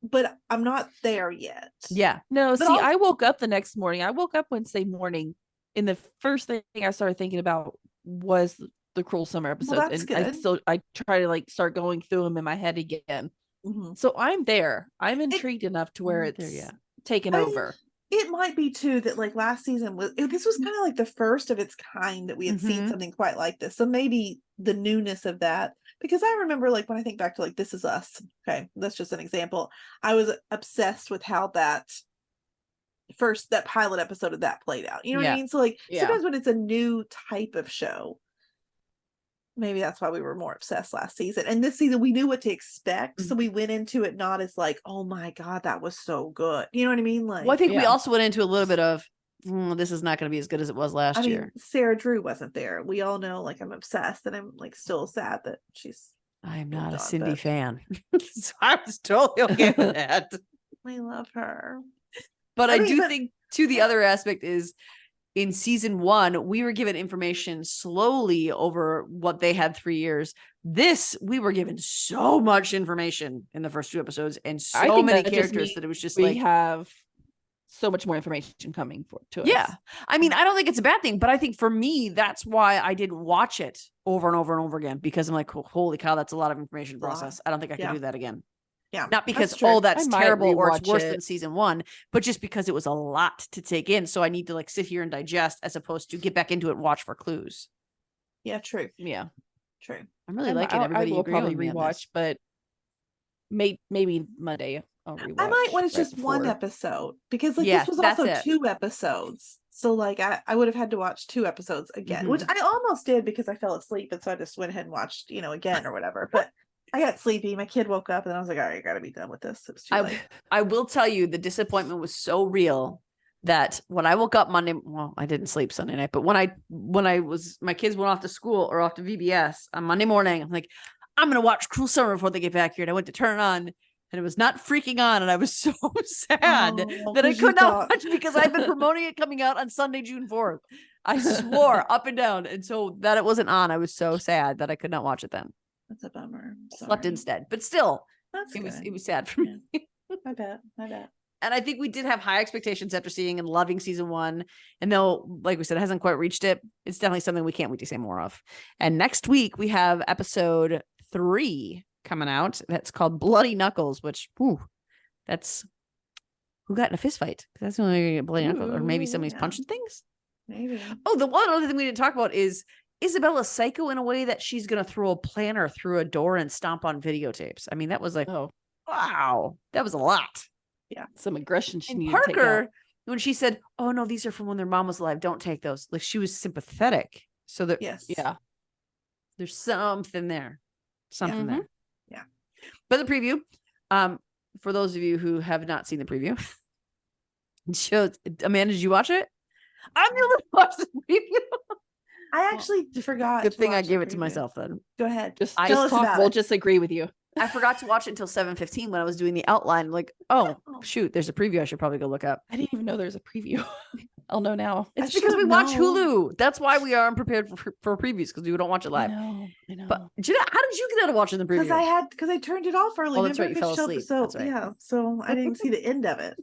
but I'm not there yet. Yeah. No, But see, I'll- I woke up the next morning. I woke up Wednesday morning, and the first thing I started thinking about was the Cruel Summer episodes. that's and good. I try to like start going through them in my head again. Mhm. So I'm there. I'm intrigued enough to where I'm it's not there yet. taken I mean, over. It might be too that like last season this was kind of like the first of its kind that we had seen Mhm. something quite like this. So maybe the newness of that, because I remember like when I think back to like This Is Us. Okay, that's just an example. I was obsessed with how that pilot episode of that played out. You know what I Yeah. mean? So like Yeah. sometimes when it's a new type of show, maybe that's why we were more obsessed last season. And this season we knew what to expect, so we went into it not as like, oh my god, that was so good. You know what I mean? Like, Well, I think we Yeah. also went into a little bit of this is not going to be as good as it was last I mean, year. Sarah Drew wasn't there. We all know, like, I'm obsessed, and I'm like still sad that she's. I'm moved not a on, Cindy but- fan. So I was totally okay with that. I love her. But I I mean, do but- think too, the other aspect is in season 1, we were given information slowly over what they had 3 years. This, we were given so much information in the first 2 episodes and I so think many that just characters means that it was just we like, have so much more information coming to us. yeah. I mean, I don't think it's a bad thing, but I think for me, that's why I didn't watch it over and over and over again, because I'm like, holy cow, that's a lot of information to It's a lot. process. I don't think I can Yeah. do that again. Yeah, Not because, that's true. oh, that's I might terrible or it's rewatch worse it. than season 1, but just because it was a lot to take in. So I need to like sit here and digest as opposed to get back into it and watch for clues. Yeah, true, Yeah. true. I'm really liking everybody. I will agree probably with me on rewatch, this. but maybe Monday I'll rewatch. I might when it's right just one before. episode, because like Yeah, this was that's also it. 2 episodes. So like I would have had to watch 2 episodes again, which I almost did because I fell asleep, and so I just went ahead and watched, again or whatever. But I got sleepy. My kid woke up, and I was like, all right, I got to be done with this. It was too late. I will tell you, the disappointment was so real that when I woke up Monday, well, I didn't sleep Sunday night, but when I was, my kids went off to school or off to VBS on Monday morning, I'm like, I'm going to watch Cruel Summer before they get back here. And I went to turn it on and it was not freaking on. And I was so sad that I 'cause you could not thought- watch because I've been promoting it coming out on Sunday, June 4th. I swore up and down. And so that it wasn't on, I was so sad that I could not watch it then. That's a bummer. Slept Sorry. instead. But still, That's it good. was sad for me. I bet. And I think we did have high expectations after seeing and loving season 1. And though, like we said, it hasn't quite reached it, it's definitely something we can't wait to see more of. And next week we have episode 3 coming out. That's called Bloody Knuckles, which, that's who got in a fist fight. That's the only way you get bloody knuckles, or maybe somebody's yeah. punching things. Maybe. Oh, the one other thing we didn't talk about is Isabella's psycho in a way that she's going to throw a planner through a door and stomp on videotapes. I mean, that was like, wow, that was a lot. Yeah, some aggression she And needed to take out. Parker, when she said, "Oh no, these are from when their mom was alive. Don't take those." Like, she was sympathetic. So that Yes. Yeah. there's something there, something there. Yeah. But the preview, for those of you who have not seen the preview, it shows. Amanda, did you watch it? I'm the only one watched the preview. I actually forgot. Good to thing I watch gave the it to preview. myself then. Go ahead. Just I- Tell us talk. about We'll it. just agree with you. I forgot to watch it until 7:15 when I was doing the outline. Like, oh shoot, there's a preview. I should probably go look up. I didn't even know there's a preview. I'll know now. It's I because we should've watch known. Hulu. That's why we are unprepared for previews, because we don't watch it I live. know. But Jenna, how did you get out of watching the preview? Because I turned it off early. Oh, that's right, Remember? you fell 'Cause asleep. So That's right. yeah, so I didn't see the end of it.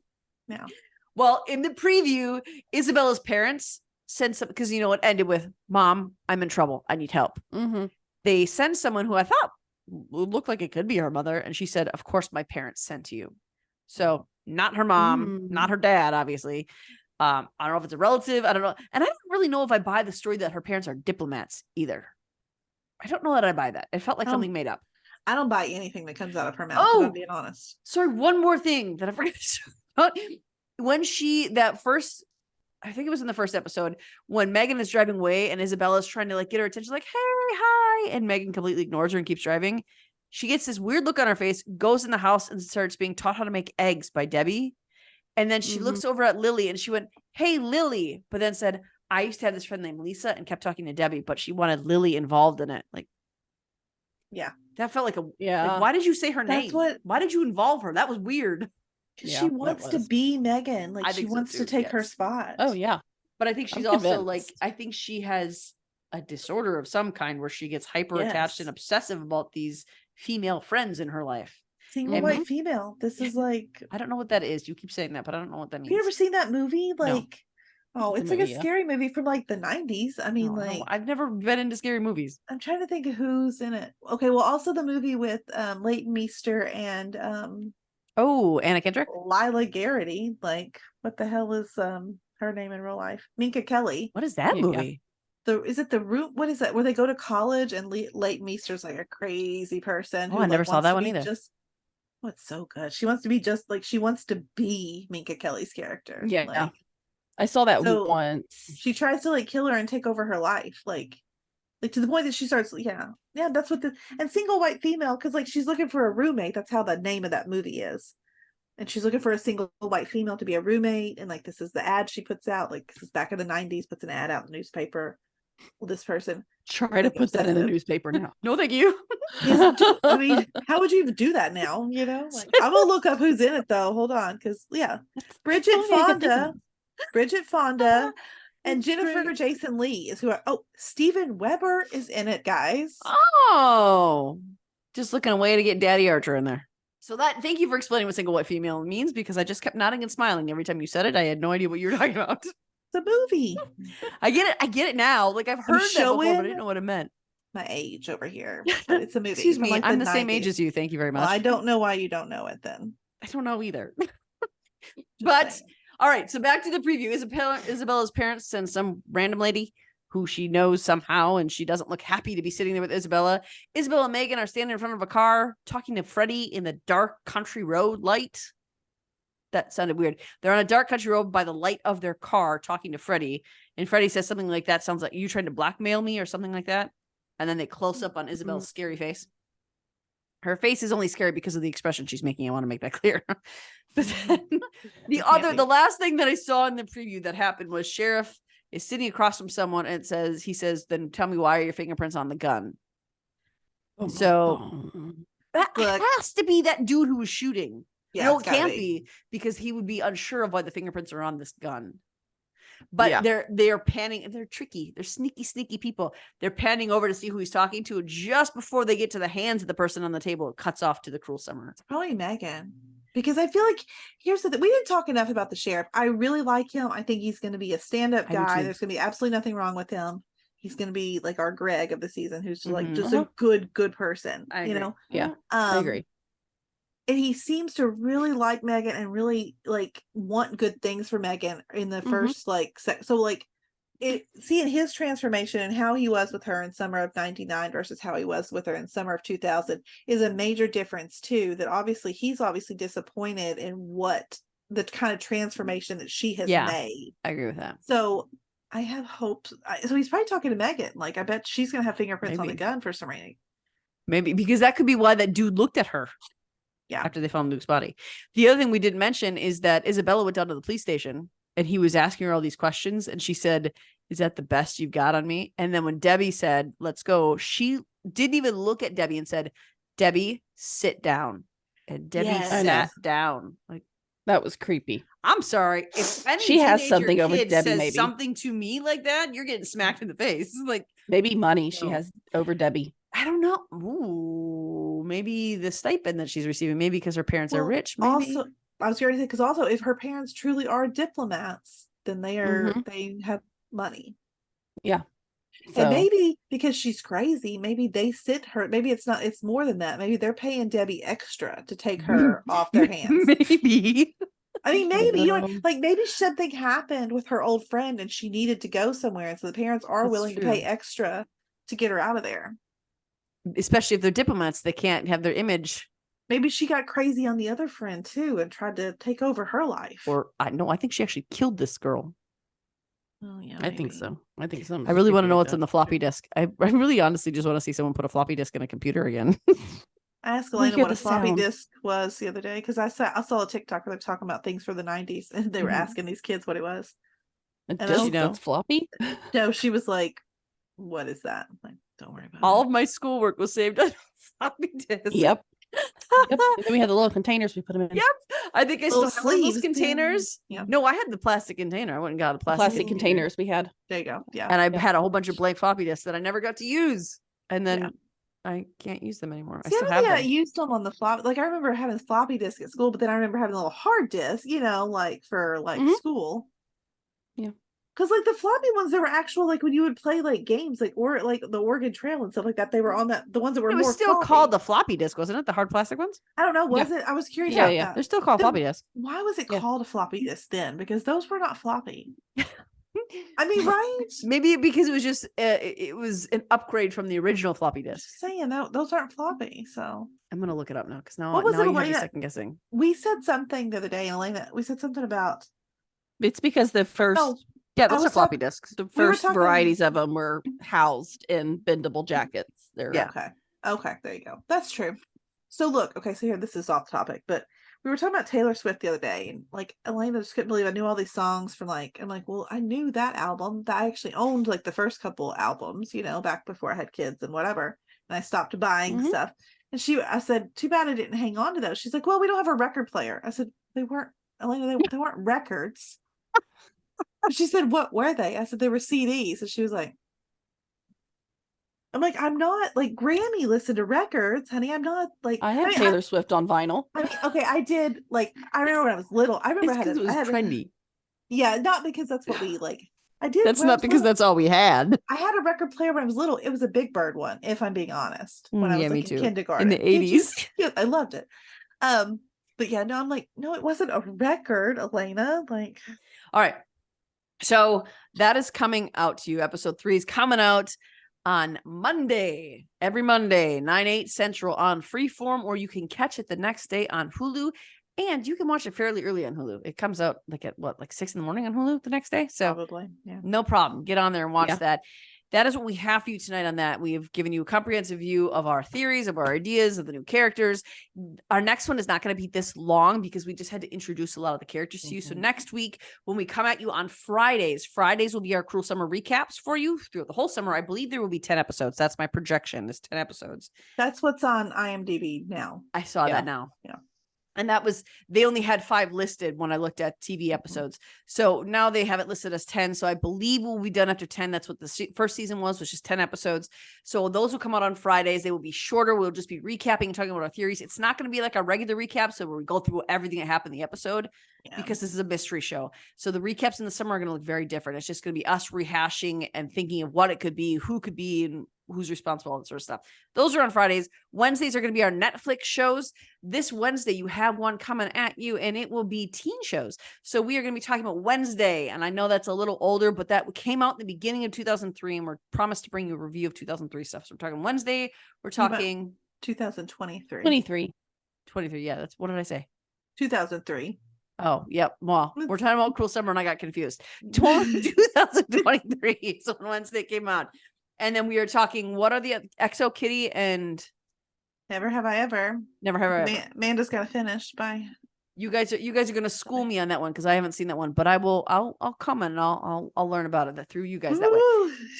Yeah. Well, in the preview, Isabella's parents send some, because you know it ended with, "Mom, I'm in trouble. I need help." Mm-hmm. They send someone who I thought looked like it could be her mother, and she said, "Of course, my parents sent you." So not her mom, not her dad, obviously. I don't know if it's a relative. I don't know, and I don't really know if I buy the story that her parents are diplomats either. I don't know that I buy that. It felt like something made up. I don't buy anything that comes out of her mouth. If I'm being honest. Sorry, one more thing that I forgot to talk about. When I think it was in the first episode, when Megan is driving away and Isabella's trying to like get her attention, like, "Hey, hi," and Megan completely ignores her and keeps driving. She gets this weird look on her face, goes in the house and starts being taught how to make eggs by Debbie. And then she looks over at Lily and she went, "Hey, Lily," but then said, "I used to have this friend named Lisa," and kept talking to Debbie, but she wanted Lily involved in it. Like, Yeah. that felt like Yeah. why did you say her That's name? Why did you involve her? That was weird. Because Yeah, she that wants to was. be Megan. Like I she think so wants to too, take her yes. spot. Oh yeah. But I think she's I'm also like, convinced. I think she has a disorder of some kind where she gets hyper attached and Yes. obsessive about these female friends in her life. Single And- white female. This is like, I don't know what that is. You keep saying that, but I don't know what that have means. you ever seen that movie? Like, oh, It's a it's like movie, a yeah. scary movie from like the 90s. I mean, No, like, I've never been into scary movies. I'm trying to think of who's in it. Okay, well, also the movie with Leighton Meester and Oh, Anna Kendrick? Lila Garrity. Like, what the hell is her name in real life? Minka Kelly. What is that Yeah. movie? Is it the room? What is that? Where they go to college and Leighton Meester's like a crazy person. Oh, who I never like, saw wants that to one be either. Just, oh, it's so good. She wants to be just like she wants to be Minka Kelly's character. Yeah. Like, I saw that So- once. she tries to like kill her and take over her life. Like to the point that she starts, yeah, that's what and single white female, because like she's looking for a roommate. That's how the name of that movie is. And she's looking for a single white female to be a roommate. And like, this is the ad she puts out. Like, this is back in the 90s, puts an ad out in the newspaper. Well, this person. Try to put that in the obsessive. newspaper now. No, thank you. I mean, how would you even do that now? You know, like, I'm gonna look up who's in it though. Hold on, because Bridget only I can think Fonda, and That's Jennifer great. Jason Leigh is who. Steven Weber is in it, guys. Oh, just looking away to get Daddy Archer in there. So thank you for explaining what single white female means, because I just kept nodding and smiling every time you said it. I had no idea what you were talking about. It's a movie. I get it now. Like, I've heard that before, but I showing- didn't know what it meant. My age over here, but it's a movie. Excuse from, me, like, I'm the same 90s. age as you. Thank you very much. Well, I don't know why you don't know it then. I don't know either. Just But saying. all right, so back to the preview. Isabella's parents send some random lady who she knows somehow, and she doesn't look happy to be sitting there with Isabella. Isabella and Megan are standing in front of a car talking to Freddie in the dark country road light. That sounded weird. They're on a dark country road by the light of their car talking to Freddie. And Freddie says something like that. Sounds like you trying to blackmail me or something like that. And then they close up on Isabella's scary face. Her face is only scary because of the expression she's making. I want to make that clear. But then the last thing that I saw in the preview that happened was Sheriff is sitting across from someone and he says, "Then tell me, why are your fingerprints on the gun?" So that Look. has to be that dude who was shooting. Yeah, No, it's it gotta can't be because he would be unsure of why the fingerprints are on this gun. But Yeah. they're panning. They're tricky. They're sneaky people. They're panning over to see who he's talking to. Just before they get to the hands of the person on the table, it cuts off to the Cruel Summer. It's probably Megan. Because I feel like here's the thing. We didn't talk enough about the sheriff. I really like him. I think he's going to be a stand-up I do guy. too. There's going to be absolutely nothing wrong with him. He's going to be like our Greg of the season, who's just like Mhm. just a good person. I You agree. know. Yeah, I agree. And he seems to really like Megan and really like want good things for Megan in the first like so like seeing his transformation and how he was with her in summer of 99 versus how he was with her in summer of 2000 is a major difference too. That obviously he's disappointed in what the kind of transformation that she has made. I agree with that. So I have hopes. So he's probably talking to Megan. Like I bet she's gonna have fingerprints on the Maybe. gun for some reason. Maybe because that could be why that dude looked at her. Yeah. After they found Luke's body. The other thing we didn't mention is that Isabella went down to the police station and he was asking her all these questions. And she said, "Is that the best you've got on me?" And then when Debbie said, "Let's go," she didn't even look at Debbie and said, "Debbie, sit down." And Debbie Yes. I know. sat down. Like, That was creepy. I'm sorry. If any She has teenager something over kid Debbie, says maybe. something to me like that, you're getting smacked in the face. Like, Maybe money she No. has over Debbie. I don't know. Ooh, maybe the stipend that she's receiving, maybe because her parents are Well, rich. Maybe. Also, I was going to say because also if her parents truly are diplomats, then they have money. Yeah. So And maybe because she's crazy, maybe they sit her. Maybe it's more than that. Maybe they're paying Debbie extra to take her off their hands. Maybe. I mean, maybe you know, Um, like maybe something happened with her old friend and she needed to go somewhere, and so the parents are That's willing to true. pay extra to get her out of there. Especially if they're diplomats, they can't have their image. Maybe she got crazy on the other friend too and tried to take over her life. Or I think she actually killed this girl. Oh yeah, I think maybe. so. I think so. I really want to know what's in the floppy disk. I really honestly just want to see someone put a floppy disk in a computer again. I asked We Elena hear what a the floppy sound. disk was the other day because I saw a TikTok where they're talking about things for the 90s and they were Mhm. asking these kids what it was. A And disc you know. that's floppy. No, she was like, "What is that?" I'm like, don't worry about All it. of my schoolwork was saved on floppy disk. Yep. Yep. And then we had the little containers we put them in. Yep. I think I still Little have one of those sleeves, yeah. containers. Yeah. No, I had the plastic container. I went and got a The plastic, plastic containers we had. There you go. Yeah. and I Yeah. had a whole bunch of blank floppy disks that I never got to use. And then Yeah. I can't use them anymore. I See, still I have don't think I them. used them on the flop. Like I remember having floppy disk at school, but then I remember having a little hard disk, like for Mhm. school. Yeah. Because like the floppy ones, they were actual like when you would play like games or like the Oregon Trail and stuff like that. They were on the ones that were It more was still floppy. called the floppy disk, wasn't it? The hard plastic ones? I don't know. Was it? I was curious Yeah, about yeah. that. They're still called Then floppy disks. Why was it Yeah. called a floppy disk then? Because those were not floppy. I mean, right? Maybe because it was just it was an upgrade from the original floppy disk. Just saying those aren't floppy. So I'm gonna look it up now because now, What was now it, you have me Elena? second guessing. we said something the other day, and Elena, we said something about It's because the first oh Yeah, I those are was floppy talking- disks. the we were first talking- varieties of them were housed in bendable jackets. They're Yeah. Okay, there you go. That's true. So look, okay, so here this is off topic, but we were talking about Taylor Swift the other day, and like Elena just couldn't believe I knew all these songs from I'm like, well, I knew that album. That I actually owned like the first couple albums, back before I had kids and whatever. And I stopped buying Mhm. stuff. And I said, too bad I didn't hang on to those. She's like, well, we don't have a record player. I said, they weren't, Elena, they weren't records. She said, what were they? I said, they were CDs. And she was like, I'm like, I'm not like Grammy listened to records, honey. I'm not like I have mean, Taylor Swift on vinyl. I mean, okay, I did I remember when I was little. I remember It's I had because it was I had trendy. yeah, not because that's what we like. I did. That's when I not was because little. that's all we had. I had a record player when I was little. It was a Big Bird one, if I'm being honest. When I was Yeah, me like in too. kindergarten In the Did you? 80s. Yeah, I loved it. But yeah, no, I'm like, no, it wasn't a record, Elena. Like, All right. So that is coming out to you. Episode 3 is coming out on Monday, every Monday, 9/8 Central on Freeform, or you can catch it the next day on Hulu. And you can watch it fairly early on Hulu. It comes out like at 6 in the morning on Hulu the next day. So probably, yeah. no problem. Get on there and watch Yeah. that. that is what we have for you tonight on that. We have given you a comprehensive view of our theories, of our ideas, of the new characters. Our next one is not going to be this long because we just had to introduce a lot of the characters to you. So next week, when we come at you on Fridays will be our Cruel Summer recaps for you throughout the whole summer. I believe there will be 10 episodes. That's my projection, is 10 episodes. That's what's on IMDb now. I saw that now. Yeah. And they only had 5 listed when I looked at TV episodes. So now they have it listed as 10. So I believe we'll be done after 10. That's what the first season was just 10 episodes. So those will come out on Fridays. They will be shorter. We'll just be recapping and talking about our theories. It's not going to be like a regular recap. So where we go through everything that happened in the episode because this is a mystery show. So the recaps in the summer are going to look very different. It's just going to be us rehashing and thinking of what it could be, who could be, and who's responsible, all that sort of stuff. Those are on Fridays. Wednesdays are going to be our Netflix shows. This Wednesday, you have one coming at you, and it will be teen shows. So we are going to be talking about Wednesday, and I know that's a little older, but that came out in the beginning of 2003, and we're promised to bring you a review of 2003 stuff. So we're talking Wednesday. We're talking 2023. 23. 23. Yeah, what did I say? 2003. Oh, yep. Well, we're talking about Cruel Summer, and I got confused. 2023. So when Wednesday came out. And then we are talking, what are the XO Kitty and Never Have I Ever. Never Have I Ever. Amanda's got to finish. Bye. You guys are going to school me on that one because I haven't seen that one, but I'll come and I'll learn about it through you guys that way.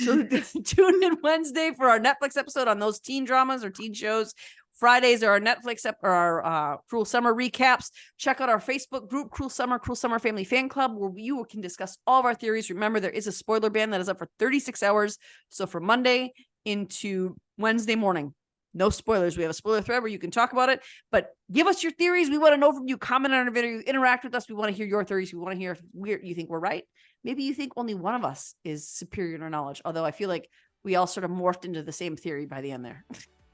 So tune in Wednesday for our Netflix episode on those teen dramas or teen shows. Fridays are our Netflix or our Cruel Summer recaps. Check out our Facebook group, Cruel Summer Family Fan Club, where you can discuss all of our theories. Remember, there is a spoiler ban that is up for 36 hours. So from Monday into Wednesday morning, no spoilers. We have a spoiler thread where you can talk about it, but give us your theories. We want to know from you. Comment on our video, interact with us. We want to hear your theories. We want to hear if you think we're right. Maybe you think only one of us is superior in our knowledge. Although I feel like we all sort of morphed into the same theory by the end there.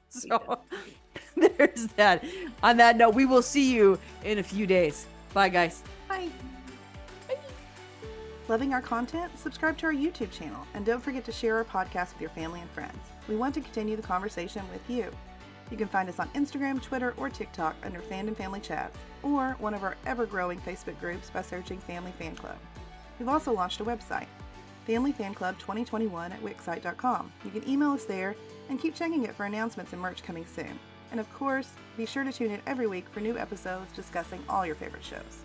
So there's that. On that note, we will see you in a few days. Bye, guys. Bye. Loving our content? Subscribe to our YouTube channel and don't forget to share our podcast with your family and friends. We want to continue the conversation with you. You can find us on Instagram, Twitter, or TikTok under Fandom Family Chats or one of our ever-growing Facebook groups by searching Family Fan Club. We've also launched a website, Family Fan Club 2021 at wixsite.com. You can email us there and keep checking it for announcements and merch coming soon. And of course, be sure to tune in every week for new episodes discussing all your favorite shows.